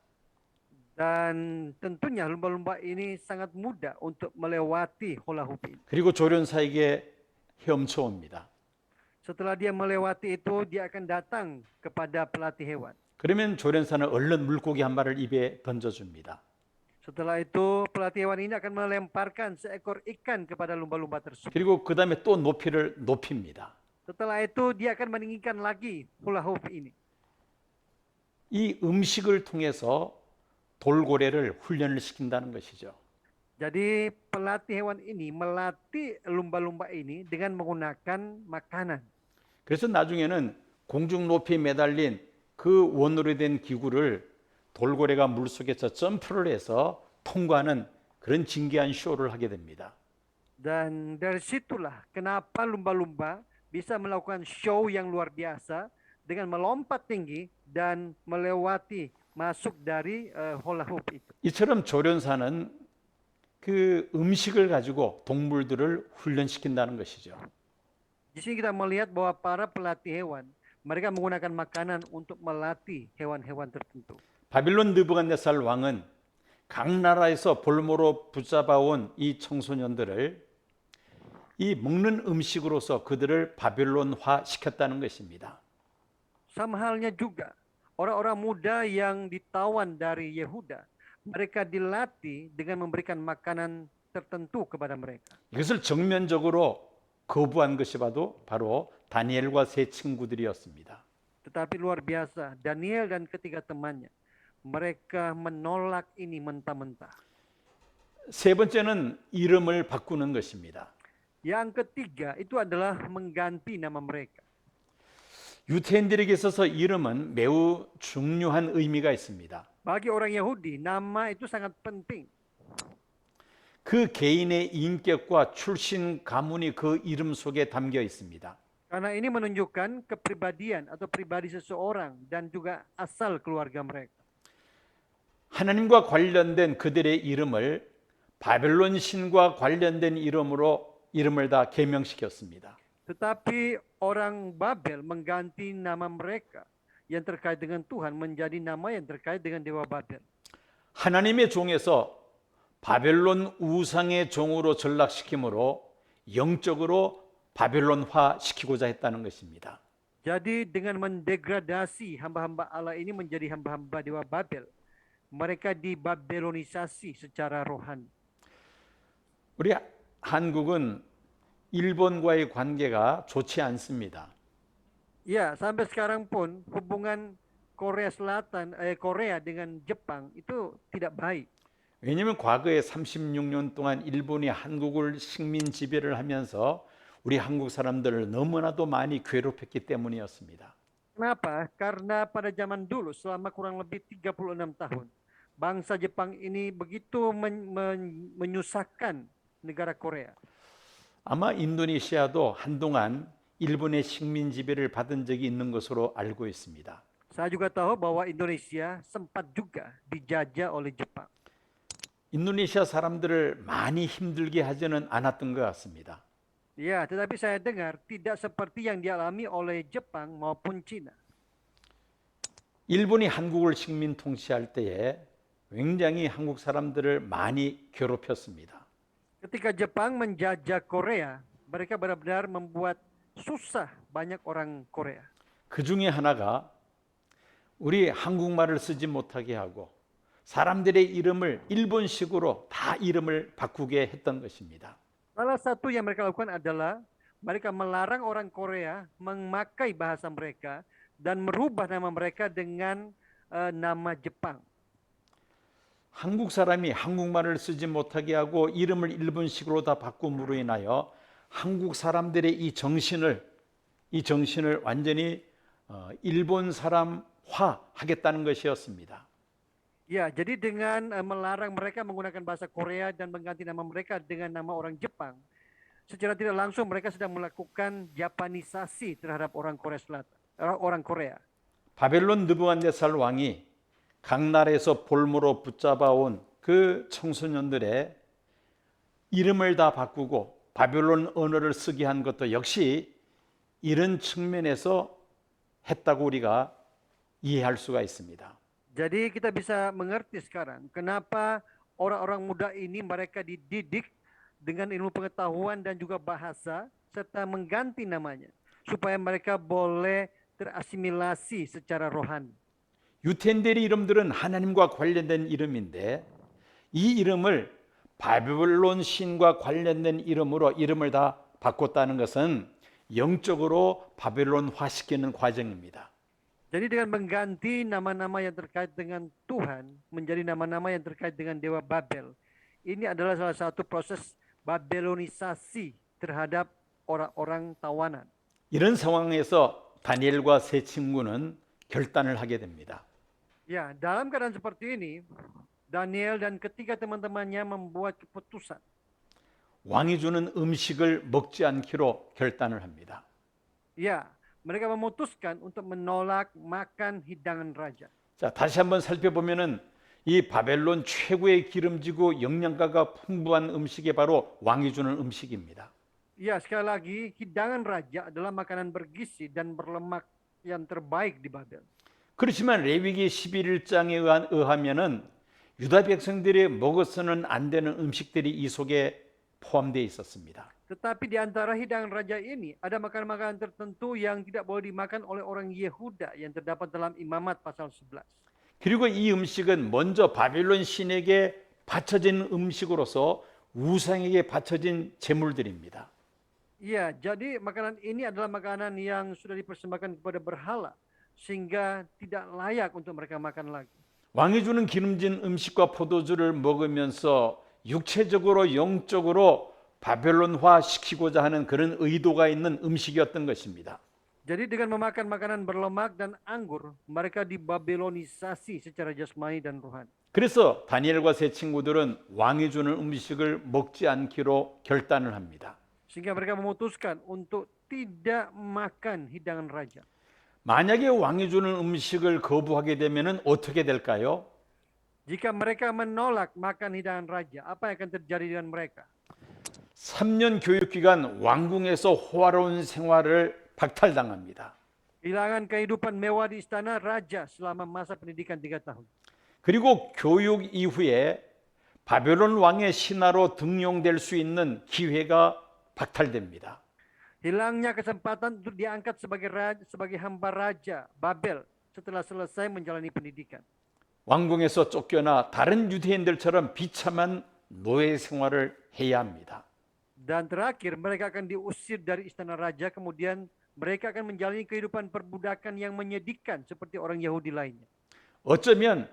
Dan tentunya lumba-lumba ini sangat mudah untuk melewati hula hoop ini. 그리고 조련사에게 헤엄쳐 옵니다. Setelah dia melewati itu, dia akan datang kepada pelatih hewan. 그러면 조련사는 얼른 물고기 한 마리를 입에 던져줍니다. Setelah itu, pelatih hewan ini akan melemparkan seekor ikan kepada lumba-lumba tersebut. 그리고 그 다음에 또 높이를 높입니다. Setelah itu, dia akan meninggikan lagi hula hoop ini. 이 음식을 통해서 돌고래를 훈련을 시킨다는 것이죠. Jadi pelatih hewan ini melatih lumba-lumba ini dengan menggunakan makanan. 그래서 나중에는 공중 높이 매달린 그 원으로 된 기구를 돌고래가 물속에서 점프를 해서 통과하는 그런 진기한 쇼를 하게 됩니다. Dan dari situlah kenapa lumba-lumba bisa melakukan show yang luar biasa dengan melompat tinggi dan melewati masuk dari hula hoop itu. 이처럼 조련사는 그 음식을 가지고 동물들을 훈련시킨다는 것이죠. Di sini kita melihat bahwa para pelatih hewan, mereka menggunakan makanan untuk melatih hewan-hewan tertentu. 바빌론 느부갓네살 왕은 각 나라에서 볼모로 붙잡아온 이 청소년들을 이 먹는 음식으로서 그들을 바빌론화 시켰다는 것입니다. Sama halnya juga orang-orang muda yang ditawan dari Yehuda, mereka dilatih dengan memberikan makanan tertentu kepada mereka. 이것을 정면적으로 거부한 것이 바로 다니엘과 세 친구들이었습니다. Tetapi luar biasa, Daniel dan ketiga temannya, mereka menolak ini mentah-mentah. 세 번째는 이름을 바꾸는 것입니다. Yang ketiga itu adalah mengganti nama mereka. 유태인들에게 있어서 이름은 매우 중요한 의미가 있습니다. Bagi orang Yahudi, nama itu sangat penting. 그 개인의 인격과 출신 가문이 그 이름 속에 담겨 있습니다. Karena ini menunjukkan kepribadian atau pribadi seseorang dan juga asal keluarga mereka. 하나님과 관련된 그들의 이름을 바벨론 신과 관련된 이름을 다 개명시켰습니다. Tetapi orang Babel mengganti nama mereka yang terkait dengan Tuhan menjadi nama yang terkait dengan Dewa Babel. 하나님의 종에서 바벨론 우상의 종으로 전락시킴으로 영적으로 바벨론화 시키고자 했다는 것입니다. Jadi dengan mendegradasi hamba-hamba Allah ini menjadi hamba-hamba Dewa Babel, mereka dibabelonisasi secara rohani. 우리 한국은 일본과의 관계가 좋지 않습니다. Ya, sampai sekarang pun hubungan Korea Selatan, Korea dengan Jepang itu tidak baik. 왜냐하면 과거에 36년 동안 일본이 한국을 식민 지배를 하면서 우리 한국 사람들을 너무나도 많이 괴롭혔기 때문이었습니다. Kenapa? Karena pada zaman dulu selama kurang lebih 36 tahun, bangsa Jepang ini begitu menyusahkan negara Korea. 아마 인도네시아도 한동안 일본의 식민 지배를 받은 적이 있는 것으로 알고 있습니다. Saya juga tahu bahwa Indonesia sempat juga dijajah oleh Jepang. 인도네시아 사람들을 많이 힘들게 하지는 않았던 것 같습니다. Ya, tetapi saya dengar tidak seperti yang dialami oleh Jepang maupun Cina. 일본이 한국을 식민 통치할 때에 굉장히 한국 사람들을 많이 괴롭혔습니다. Ketika Jepang menjajah Korea, mereka benar-benar membuat susah banyak orang Korea. 그 중에 하나가 우리 한국말을 쓰지 못하게 하고 사람들의 이름을 일본식으로 다 이름을 바꾸게 했던 것입니다. Salah satu yang mereka lakukan adalah mereka melarang orang Korea memakai bahasa mereka dan merubah nama mereka dengan nama Jepang. 한국 사람이 한국말을 쓰지 못하게 하고 이름을 일본식으로 다 바꿈으로 인하여 한국 사람들의 이 정신을 완전히 일본 사람화 하겠다는 것이었습니다. Ya, jadi dengan melarang mereka menggunakan bahasa Korea dan mengganti nama mereka dengan nama orang Jepang, secara tidak langsung mereka sedang melakukan Japanisasi terhadap orang Korea Selatan, orang Korea. 바벨론 느부갓네살 왕이 각 나라에서 볼모로 붙잡아온 그 청소년들의 이름을 다 바꾸고 바벨론 언어를 쓰게 한 것도 역시 이런 측면에서 했다고 우리가 이해할 수가 있습니다. Jadi kita bisa mengerti sekarang kenapa orang-orang muda ini mereka dididik dengan ilmu pengetahuan dan juga bahasa serta mengganti namanya supaya mereka boleh terasimilasi secara rohani. 유텐델의 이름들은 하나님과 관련된 이름인데 이 이름을 바벨론 신과 관련된 이름으로 이름을 다 바꿨다는 것은 영적으로 바벨론화시키는 과정입니다. Jadi dengan mengganti nama-nama yang terkait dengan Tuhan menjadi nama-nama yang terkait dengan Dewa Babel, ini adalah salah satu proses Babelonisasi terhadap orang-orang tawanan. 이런 상황에서 다니엘과 세 친구는 결단을 하게 됩니다. Ya, dalam keadaan seperti ini, Daniel dan ketiga teman-temannya membuat keputusan. 왕이 주는 음식을 먹지 않기로 결단을 합니다. Ya, mereka memutuskan untuk menolak makan hidangan raja. 자, 다시 한번 살펴보면은 이 바벨론 최고의 기름지고 영양가가 풍부한 음식이 바로 왕이 주는 음식입니다. Ya, sekali lagi, hidangan raja adalah makanan bergizi dan berlemak yang terbaik di Babel. 그렇지만 레위기 11장에 의하면은 유다 백성들이 먹어서는 안 되는 음식들이 이 속에 포함되어 있었습니다. Tetapi di antara hidangan raja ini ada makanan-makanan tertentu yang tidak boleh dimakan oleh orang Yehuda yang terdapat dalam Imamat pasal 11. 그리고 이 음식은 먼저 바벨론 신에게 바쳐진 음식으로서 우상에게 바쳐진 제물들입니다. Ya, jadi makanan ini adalah makanan yang sudah dipersembahkan kepada berhala sehingga tidak layak untuk mereka makan lagi. 왕이 주는 기름진 음식과 포도주를 먹으면서 육체적으로 영적으로 바벨론화 시키고자 하는 그런 의도가 있는 음식이었던 것입니다. Jadi dengan memakan makanan berlemak dan anggur, mereka dibabelonisasi secara jasmani dan rohani. 그래서 다니엘과 세 친구들은 왕이 주는 음식을 먹지 않기로 결단을 합니다. Sehingga mereka memutuskan untuk tidak makan hidangan raja. 만약에 왕이 주는 음식을 거부하게 되면은 어떻게 될까요? Jika mereka menolak makan hidangan raja, apa yang akan terjadi dengan mereka? 3년 교육 기간 왕궁에서 호화로운 생활을 박탈당합니다. Kehilangan kehidupan mewah di istana raja selama masa pendidikan 3 tahun. 그리고 교육 이후에 바벨론 왕의 신하로 등용될 수 있는 기회가 박탈됩니다. Hilangnya kesempatan untuk diangkat sebagai hamba raja Babel setelah selesai menjalani pendidikan. 왕궁에서 쫓겨나 다른 유대인들처럼 비참한 노예 생활을 해야 합니다. Dan terakhir mereka akan diusir dari istana raja, kemudian mereka akan menjalani kehidupan perbudakan yang menyedihkan seperti orang Yahudi lainnya. 어쩌면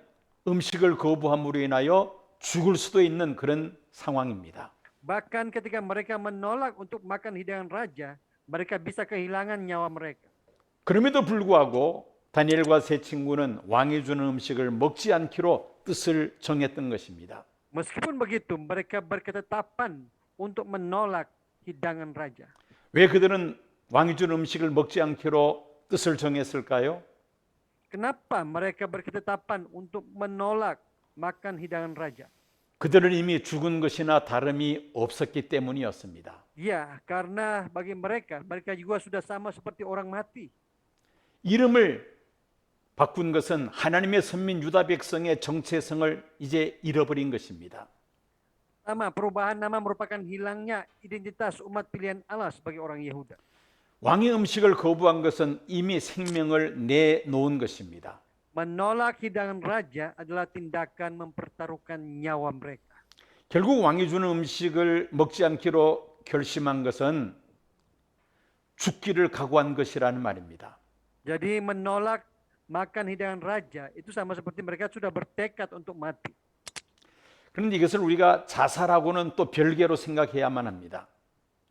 음식을 거부함으로 인하여 죽을 수도 있는 그런 상황입니다. Bahkan ketika mereka menolak untuk makan hidangan raja, mereka bisa kehilangan nyawa mereka. 그럼에도 불구하고 다니엘과 세 친구는 왕이 주는 음식을 먹지 않기로 뜻을 정했던 것입니다. Meskipun begitu, mereka berketetapan untuk menolak hidangan raja. 왜 그들은 왕이 주는 음식을 먹지 않기로 뜻을 정했을까요? Kenapa mereka berketetapan untuk menolak makan hidangan raja? 그들은 이미 죽은 것이나 다름이 없었기 때문이었습니다. Ya, karena bagi mereka juga sudah sama seperti orang mati. 이름을 바꾼 것은 하나님의 선민 유다 백성의 정체성을 이제 잃어버린 것입니다. Pertama, perubahan nama merupakan hilangnya identitas umat pilihan Allah sebagai orang Yehuda. 왕의 음식을 거부한 것은 이미 생명을 내놓은 것입니다. Menolak hidangan raja adalah tindakan mempertaruhkan nyawa mereka. 결국 왕이 주는 음식을 먹지 않기로 결심한 것은 죽기를 각오한 것이라는 말입니다. Jadi menolak makan hidangan raja itu sama seperti mereka sudah bertekad untuk mati. 그런데 이것을 우리가 자살하고는 또 별개로 생각해야만 합니다.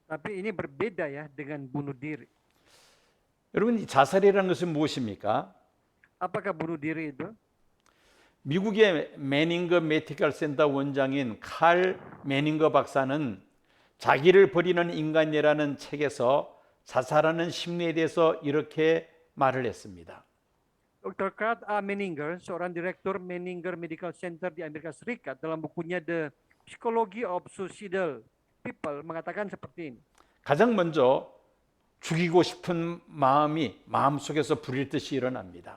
Tapi ini berbeda ya dengan bunuh diri. 여러분, 이 자살이라는 것은 무엇입니까? Apakah bunuh diri itu? 미국의 매닝거 메디컬 센터 원장인 칼 매닝거 박사는 자기를 버리는 인간이라는 책에서 자살하는 심리에 대해서 이렇게 말을 했습니다. Dr. Kurt A. Menninger, seorang direktur Menninger Medical Center di Amerika Serikat, dalam bukunya The Psychology of Suicidal People mengatakan seperti ini. 가장 먼저 죽이고 싶은 마음이 마음속에서 불일 듯이 일어납니다.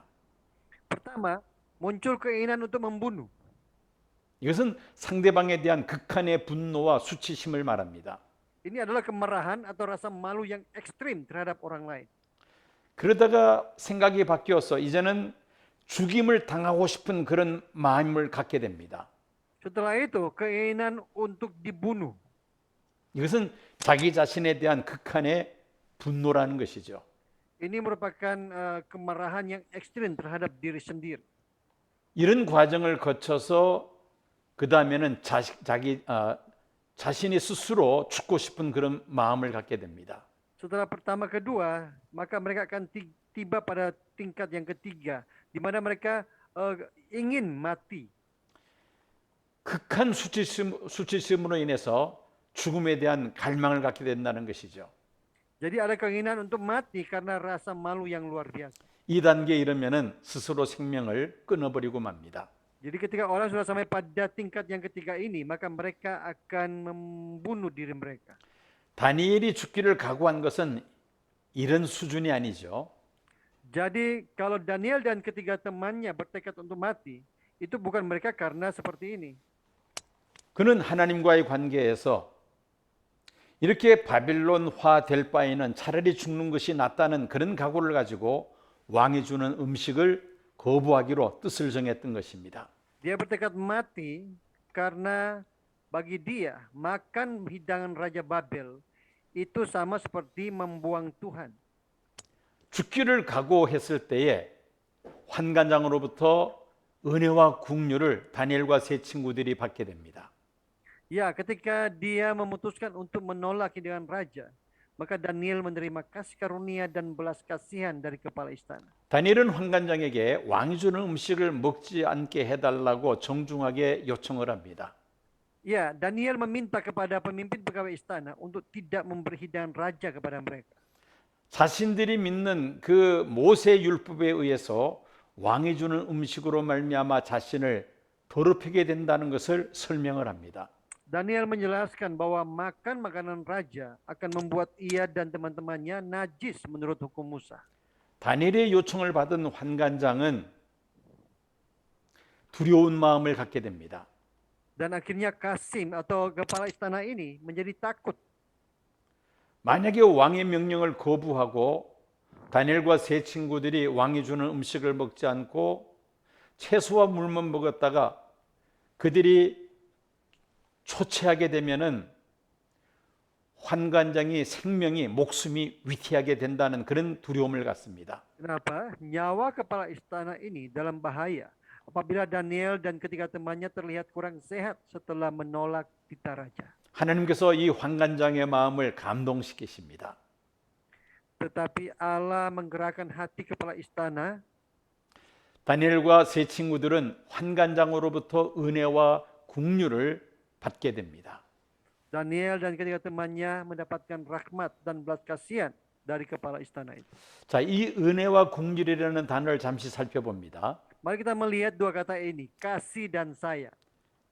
Pertama, muncul keinginan untuk membunuh. 이것은 상대방에 대한 극한의 분노와 수치심을 말합니다. Ini adalah kemarahan atau rasa malu yang ekstrim terhadap orang lain. 그러다가 생각이 바뀌어서 이제는 죽임을 당하고 싶은 그런 마음을 갖게 됩니다. Setelah itu, keinginan untuk dibunuh. 이것은 자기 자신에 대한 극한의 분노라는 것이죠. Ini merupakan kemarahan yang ekstrim terhadap diri sendiri. 이런 과정을 거쳐서 그 다음에는 자신이 스스로 죽고 싶은 그런 마음을 갖게 됩니다. Setelah pertama kedua, maka mereka akan tiba pada tingkat yang ketiga, di mana mereka ingin mati. 극한 수치심으로 인해서 죽음에 대한 갈망을 갖게 된다는 것이죠. Jadi ada keinginan untuk mati karena rasa malu yang luar biasa. 이 단계에 이르면은 스스로 생명을 끊어버리고 맙니다. Jadi ketika orang sudah sampai pada tingkat yang ketiga ini, maka mereka akan membunuh diri mereka. 다니엘이 죽기를 각오한 것은 이런 수준이 아니죠. Jadi kalau Daniel dan ketiga temannya bertekad untuk mati, itu bukan mereka karena seperti ini. 그는 하나님과의 관계에서 이렇게 바빌론화 될 바에는 차라리 죽는 것이 낫다는 그런 각오를 가지고 왕이 주는 음식을 거부하기로 뜻을 정했던 것입니다. Dia bertekad mati karena bagi dia makan hidangan Raja Babel itu sama seperti membuang Tuhan. 죽기를 각오했을 때에 환관장으로부터 은혜와 국류를 다니엘과 세 친구들이 받게 됩니다. Ya, ketika dia memutuskan untuk menolak hidangan raja, maka Daniel menerima kasih karunia dan belas kasihan dari kepala istana. 다니엘은 환관장에게 왕이 주는 음식을 먹지 않게 해달라고 정중하게 요청을 합니다. Ya, Daniel meminta kepada pemimpin pegawai istana untuk tidak memberi hidangan raja kepada mereka. 자신들이 믿는 그 모세 율법에 의해서 왕이 주는 음식으로 말미암아 자신을 더럽히게 된다는 것을 설명을 합니다. Daniel menjelaskan bahwa makan makanan raja akan membuat ia dan teman-temannya najis menurut hukum Musa. 다니엘의 요청을 받은 환관장은 두려운 마음을 갖게 됩니다. Dan akhirnya Kasim atau kepala istana ini menjadi takut. 만약에 왕의 명령을 거부하고 다니엘과 세 친구들이 왕이 주는 음식을 먹지 않고 채소와 물만 먹었다가 그들이 초췌하게 되면은 환관장이 생명이 목숨이 위태하게 된다는 그런 두려움을 갖습니다. Kenapa? Nyawa kepala istana ini dalam bahaya apabila Daniel dan ketiga temannya terlihat kurang sehat setelah menolak titah raja. 하나님께서 이 환관장의 마음을 감동시키십니다. Tetapi Allah menggerakkan hati kepala istana. 다니엘과 세 친구들은 환관장으로부터 은혜와 국류를 받게 됩니다. Daniel dan ketiga temannya mendapatkan rahmat dan belas kasihan dari kepala istana itu. 자, 이 은혜와 국률이라는 단어를 잠시 살펴봅니다. Mari kita melihat dua kata ini, kasih dan sayang.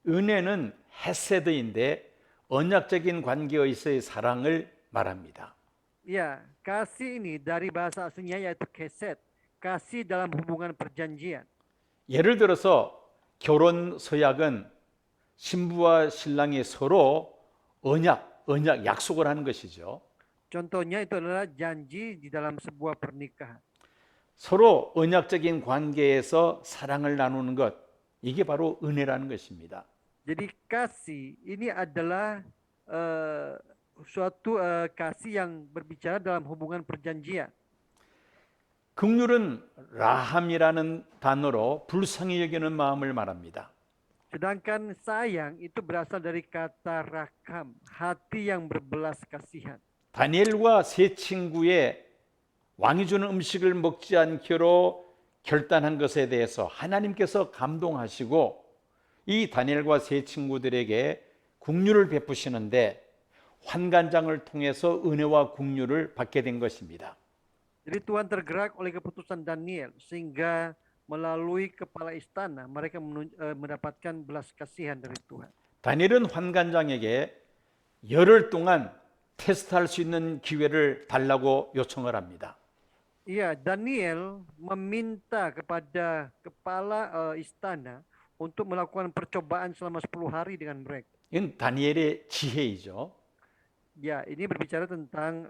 은혜는 헤세드인데 언약적인 관계에서의 사랑을 말합니다. Ya, kasih ini dari bahasa aslinya yaitu keset, kasih dalam hubungan perjanjian. 예를 들어서 결혼 서약은 신부와 신랑이 서로 언약, 약속을 하는 것이죠. Contohnya itu adalah janji di dalam sebuah pernikahan. 서로 언약적인 관계에서 사랑을 나누는 것, 이게 바로 은혜라는 것입니다. Jadi kasih ini adalah suatu kasih yang berbicara dalam hubungan perjanjian. 긍휼은 라함이라는 단어로 불쌍히 여기는 마음을 말합니다. Sedangkan sayang itu berasal dari kata rakam, hati yang berbelas kasihan. 다니엘과 세 친구의 왕이 주는 음식을 먹지 않기로 결단한 것에 대해서 하나님께서 감동하시고 이 다니엘과 세 친구들에게 국류를 베푸시는데 환관장을 통해서 은혜와 국류를 받게 된 것입니다. Jadi Tuhan tergerak oleh keputusan Daniel sehingga melalui kepala istana mereka mendapatkan belas kasihan dari Tuhan. 다니엘은 환관장에게 열흘 동안 테스트할 수 있는 기회를 달라고 요청을 합니다. Iya, Daniel meminta kepada kepala istana untuk melakukan percobaan selama 10 hari dengan mereka. 이건 다니엘의 지혜이죠. Ya, ini berbicara tentang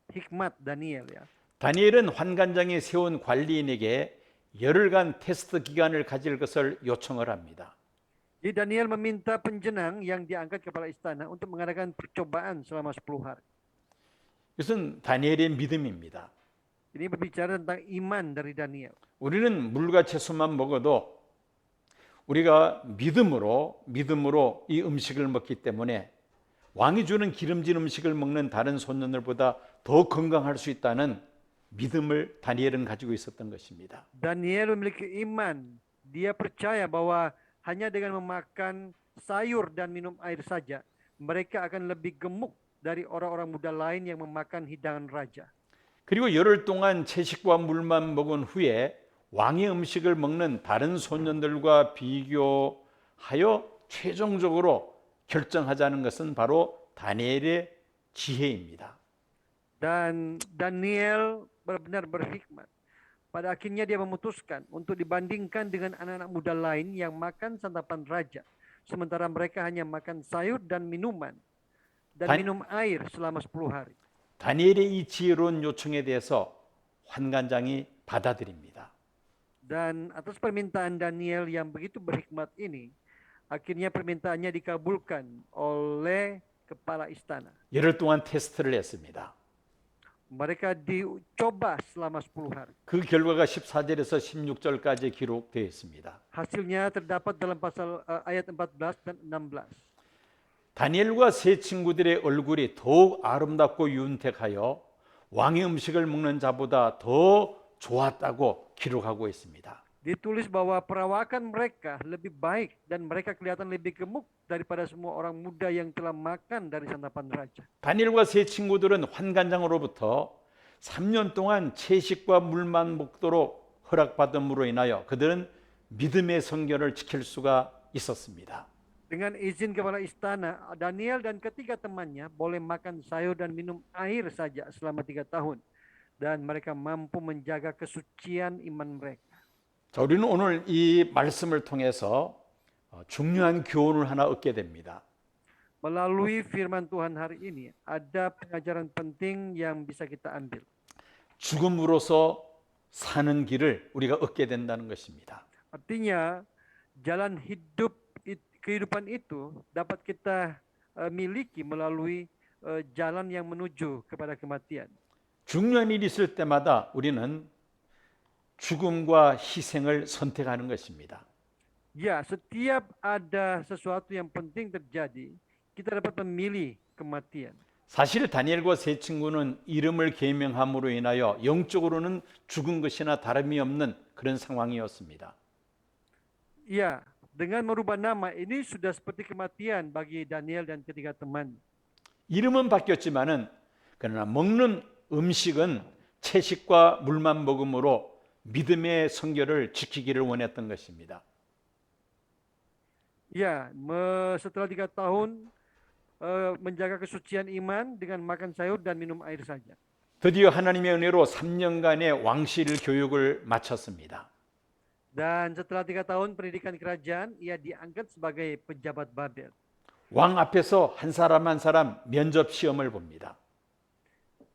hikmat Daniel ya. 다니엘은 환관장이 세운 관리인에게 열흘간 테스트 기간을 가질 것을 요청을 합니다. Jadi Daniel meminta penjenang yang diangkat kepala istana untuk mengadakan percobaan selama 10 hari. 이것은 다니엘의 믿음입니다. Ini berbicara tentang iman dari Daniel. 우리는 물과 채소만 먹어도 우리가 믿음으로 이 음식을 먹기 때문에 왕이 주는 기름진 음식을 먹는 다른 손님들보다 더 건강할 수 있다는 믿음을 다니엘은 가지고 있었던 것입니다. Daniel memiliki iman. Dia percaya bahwa hanya dengan memakan sayur dan minum air saja, mereka akan lebih gemuk dari orang-orang muda lain yang memakan hidangan raja. 그리고 열흘 동안 채식과 물만 먹은 후에 왕의 음식을 먹는 다른 손님들과 비교하여 최종적으로 결정하자는 것은 바로 다니엘의 지혜입니다. Dan Daniel benar-benar berhikmat. Pada akhirnya dia memutuskan untuk dibandingkan dengan anak-anak muda lain yang makan santapan raja, sementara mereka hanya makan sayur dan minuman dan minum air selama 10 hari. 다니엘의 이 지혜로운 요청에 대해서 환관장이 받아들입니다. Dan atas permintaan Daniel yang begitu berhikmat ini, akhirnya permintaannya dikabulkan oleh kepala istana. 열흘 동안 테스트를 했습니다. Mereka dicoba selama 10 hari. 그 결과가 14절에서 16절까지 기록되어 있습니다. Hasilnya terdapat dalam pasal ayat 14 dan 16. 다니엘과 세 친구들의 얼굴이 더욱 아름답고 윤택하여 왕의 음식을 먹는 자보다 더 좋았다고 기록하고 있습니다. Ditulis bahwa perawakan mereka lebih baik dan mereka kelihatan lebih gemuk daripada semua orang muda yang telah makan dari santapan raja. 다니엘과 세 친구들은 환관장으로부터 3년 동안 채식과 물만 먹도록 허락받음으로 인하여 그들은 믿음의 성결을 지킬 수가 있었습니다. Dengan izin kepala istana, Daniel dan ketiga temannya boleh makan sayur dan minum air saja selama 3 tahun. Dan mereka mampu menjaga kesucian iman mereka. 자, 우리는 오늘 이 말씀을 통해서 중요한 교훈을 하나 얻게 됩니다. Melalui firman Tuhan hari ini, ada pengajaran penting yang bisa kita ambil. 죽음으로서 사는 길을 우리가 얻게 된다는 것입니다. Artinya, jalan hidup kehidupan itu dapat kita miliki melalui jalan yang menuju kepada kematian. 중요한 일이 있을 때마다 우리는 죽음과 희생을 선택하는 것입니다. Ya, setiap ada sesuatu yang penting terjadi, kita dapat memilih kematian. 사실 다니엘과 세 친구는 이름을 계명함으로 인하여 영적으로는 죽은 것이나 다름이 없는 그런 상황이었습니다. Ya, dengan merubah nama ini sudah seperti kematian bagi Daniel dan ketiga teman. 이름은 바뀌었지만은 그러나 먹는 음식은 채식과 물만 먹음으로 믿음의 성결을 지키기를 원했던 것입니다. Ya, setelah 3 tahun menjaga kesucian iman dengan makan sayur dan minum air saja. 드디어 하나님의 은혜로 3년간의 왕실 교육을 마쳤습니다. Dan setelah 3 tahun pendidikan kerajaan, ia diangkat sebagai pejabat Babel. 왕 앞에서 한 사람 한 사람 면접 시험을 봅니다.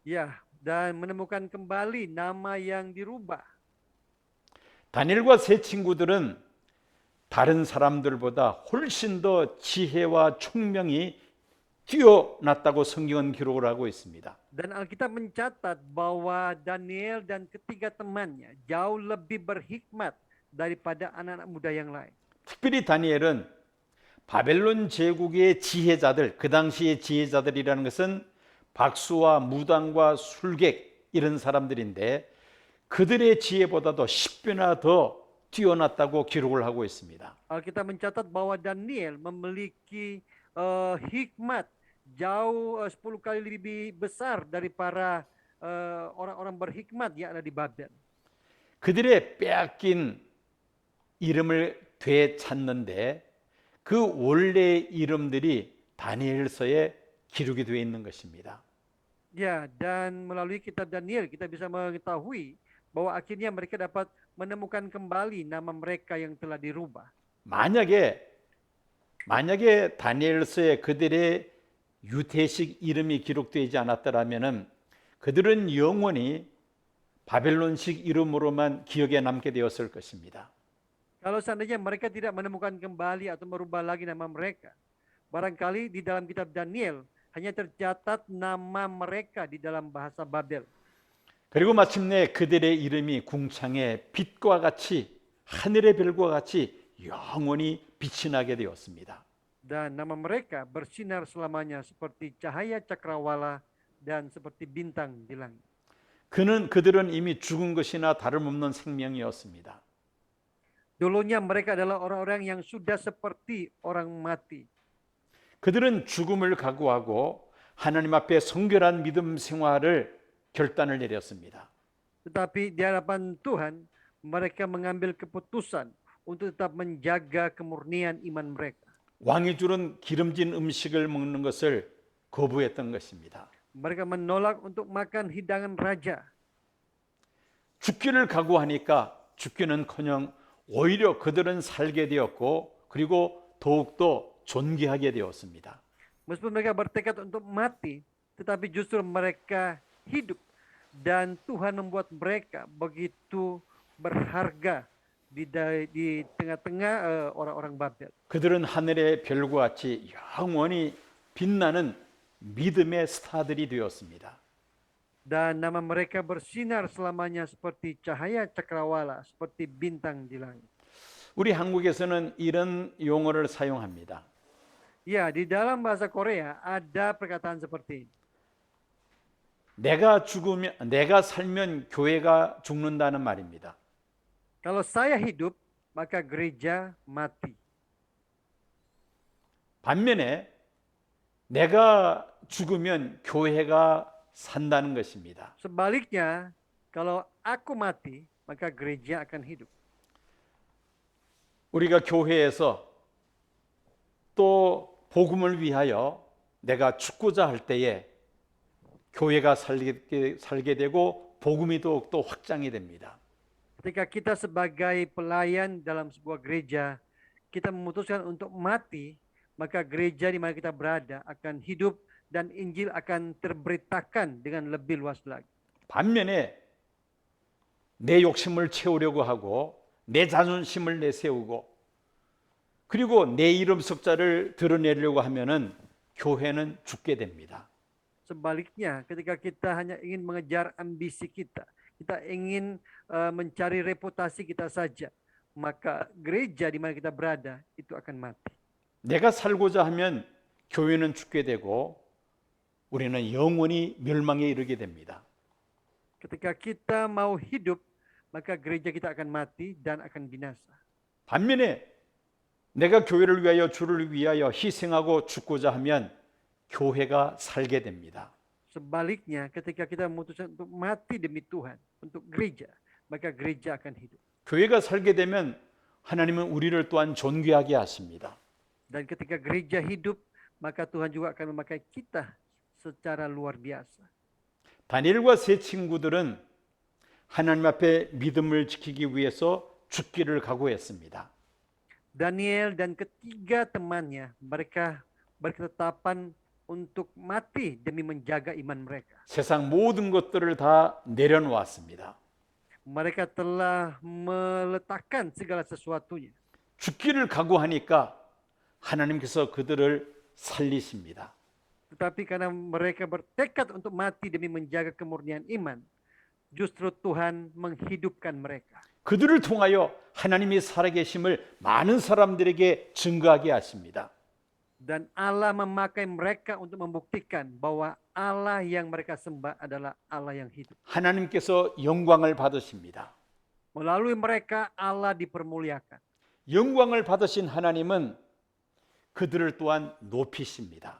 Ya, dan menemukan kembali nama yang dirubah. 다니엘과 세 친구들은 다른 사람들보다 훨씬 더 지혜와 총명이 뛰어났다고 성경은 기록을 하고 있습니다. Dan Alkitab mencatat bahwa Daniel dan ketiga temannya jauh lebih berhikmat daripada anak-anak muda yang lain. 특별히 다니엘은 바벨론 제국의 지혜자들, 그 당시의 지혜자들이라는 것은 박수와 무당과 술객 이런 사람들인데 그들의 지혜보다도 10배나 더 뛰어났다고 기록을 하고 있습니다. Alkitab mencatat bahwa Daniel memiliki hikmat jauh 10 kali lebih besar dari para orang-orang berhikmat yang ada di Babel. 그들의 빼앗긴 이름을 되찾는데 그 원래의 이름들이 다니엘서에 기록이 되어 있는 것입니다. Ya, dan melalui kitab Daniel kita bisa mengetahui bahwa akhirnya mereka dapat menemukan kembali nama mereka yang telah dirubah. 만약에 다니엘서에 그들의 유태식 이름이 기록되지 않았더라면은 그들은 영원히 바벨론식 이름으로만 기억에 남게 되었을 것입니다. Kalau seandainya mereka tidak menemukan kembali atau merubah lagi nama mereka, barangkali di dalam kitab Daniel hanya tercatat nama mereka di dalam bahasa Babel. 그리고 마침내 그들의 이름이 궁창의 빛과 같이 하늘의 별과 같이 영원히 빛이 나게 되었습니다. Dan nama mereka bersinar selamanya seperti cahaya cakrawala dan seperti bintang di langit. 그들은 이미 죽은 것이나 다름없는 생명이었습니다. Dulunya mereka adalah orang-orang yang sudah seperti orang mati. 그들은 죽음을 각오하고 하나님 앞에 성결한 믿음 생활을 결단을 내렸습니다. Tetapi di hadapan Tuhan, mereka mengambil keputusan untuk tetap menjaga kemurnian iman mereka. 왕이 주는 기름진 음식을 먹는 것을 거부했던 것입니다. Mereka menolak untuk makan hidangan raja. 죽기를 각오하니까 죽기는커녕 오히려 그들은 살게 되었고 그리고 더욱더 존귀하게 되었습니다. Meskipun mereka bertekad untuk mati, tetapi justru mereka hidup dan Tuhan membuat mereka begitu berharga di tengah-tengah orang-orang Babel. 그들은 하늘의 별과 같이 영원히 빛나는 믿음의 스타들이 되었습니다. Dan nama mereka bersinar selamanya seperti cahaya cakrawala, seperti bintang di langit. 우리 한국에서는 이런 용어를 사용합니다. Ya, di dalam bahasa Korea ada perkataan seperti ini. 내가 살면 교회가 죽는다는 말입니다. Kalau saya hidup, maka gereja mati. 반면에 내가 죽으면 교회가 산다는 것입니다. Sebaliknya, kalau aku mati, maka gereja akan hidup. 우리가 교회에서 또 복음을 위하여 내가 죽고자 할 때에 교회가 살게 되고 복음이 더욱더 확장이 됩니다. Ketika kita sebagai pelayan dalam sebuah gereja, kita memutuskan untuk mati, maka gereja di mana kita berada akan hidup dan Injil akan terberitakan dengan lebih luas lagi. 반면에 내 욕심을 채우려고 하고 내 자존심을 내세우고 그리고 내 이름 석자를 드러내려고 하면은 교회는 죽게 됩니다. Sebaliknya, ketika kita hanya ingin mengejar ambisi kita ingin mencari reputasi kita saja, maka gereja di mana kita berada itu akan mati. 내가 살고자 하면 교회는 죽게 되고 우리는 영원히 멸망에 이르게 됩니다. Ketika kita mau hidup, maka gereja kita akan mati dan akan binasa. 반면에 내가 교회를 위하여 주를 위하여 희생하고 죽고자 하면 교회가 살게 됩니다. Sebaliknya, ketika kita memutuskan untuk mati demi Tuhan, untuk gereja, maka gereja akan hidup. 교회가 살게 되면 하나님은 우리를 또한 존귀하게 하십니다. Dan ketika gereja hidup, maka Tuhan juga akan memakai kita secara luar biasa. 다니엘과 세 친구들은 하나님 앞에 믿음을 지키기 위해서 죽기를 각오했습니다. Daniel dan ketiga temannya, mereka berketetapan untuk mati demi menjaga iman mereka. 세상 모든 것들을 다 내려놓았습니다. Mereka telah meletakkan segala sesuatunya. 죽기를 각오하니까 하나님께서 그들을 살리십니다. Tetapi karena mereka bertekad untuk mati demi menjaga kemurnian iman, justru Tuhan menghidupkan mereka. 그들을 통하여 하나님이 살아계심을 많은 사람들에게 증거하게 하십니다. Dan Allah memakai mereka untuk membuktikan bahwa Allah yang mereka sembah adalah Allah yang hidup. 하나님께서 영광을 받으십니다. Melalui mereka Allah dipermuliakan. 영광을 받으신 하나님은 그들을 또한 높이십니다.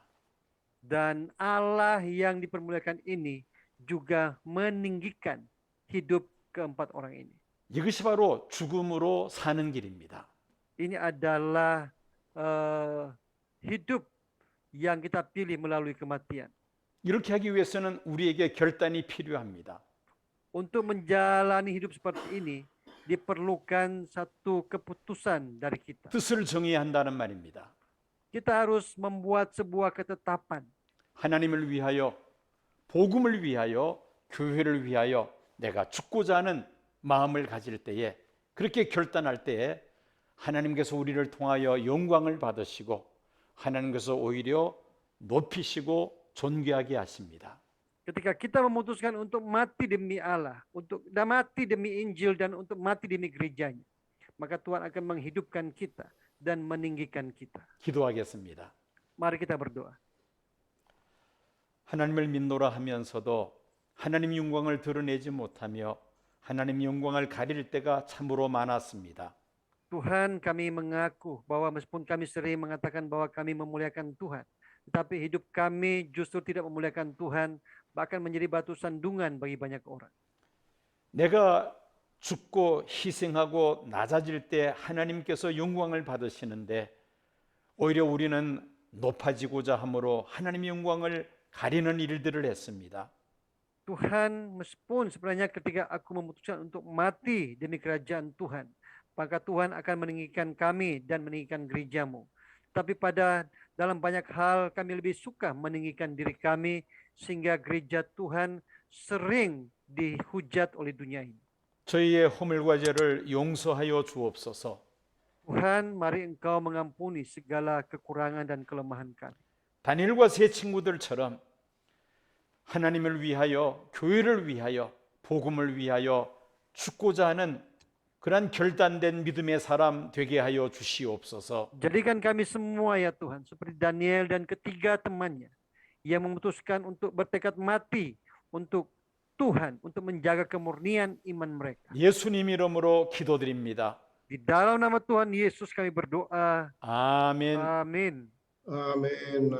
Dan Allah yang dipermuliakan ini juga meninggikan hidup keempat orang ini. 이것이 바로 죽음으로 사는 길입니다. Ini adalah hidup yang kita pilih melalui kematian. 이렇게 하기 위해서는 우리에게 결단이 필요합니다. Untuk menjalani hidup seperti ini diperlukan satu keputusan dari kita. 뜻을 정해야 한다는 말입니다. Kita harus membuat sebuah ketetapan. 하나님을 위하여, 복음을 위하여, 교회를 위하여 내가 죽고자 하는 마음을 가질 때에, 그렇게 결단할 때에 하나님께서 우리를 통하여 영광을 받으시고 하나님께서 오히려 높이시고 존귀하게 하십니다. Ketika kita memutuskan untuk mati demi Allah, untuk mati demi Injil dan untuk mati demi gerejanya, maka Tuhan akan menghidupkan kita dan meninggikan kita. 기도하겠습니다. Mari kita berdoa. 하나님을 믿노라 하면서도 하나님 영광을 드러내지 못하며 하나님 영광을 가릴 때가 참으로 많았습니다. Tuhan, kami mengaku bahwa meskipun kami sering mengatakan bahwa kami memuliakan Tuhan, tetapi hidup kami justru tidak memuliakan Tuhan, bahkan menjadi batu sandungan bagi banyak orang. 내가 죽고 희생하고 낮아질 때 하나님께서 영광을 받으시는데 오히려 우리는 높아지고자 함으로 하나님의 영광을 가리는 일들을 했습니다. Tuhan, meskipun sebenarnya ketika aku memutuskan untuk mati demi kerajaan Tuhan, maka Tuhan akan meninggikan kami dan meninggikan gerejamu. Tapi dalam banyak hal kami lebih suka meninggikan diri kami sehingga gereja Tuhan sering dihujat oleh dunia ini. 저희의 허물과 죄를 용서하여 주옵소서. Tuhan, mari Engkau mengampuni segala kekurangan dan kelemahan kami. 다니엘과 세 친구들처럼 하나님을 위하여, 교회를 위하여, 복음을 위하여 죽고자 하는 그러한 결단된 믿음의 사람 되게 하여 주시옵소서. Jadikan kami semua ya Tuhan, seperti Daniel dan ketiga temannya yang memutuskan untuk bertekad mati untuk Tuhan, untuk menjaga kemurnian iman mereka. 예수님 이름으로 기도드립니다. Di dalam nama Tuhan Yesus kami berdoa. 아멘. Amin. Amen.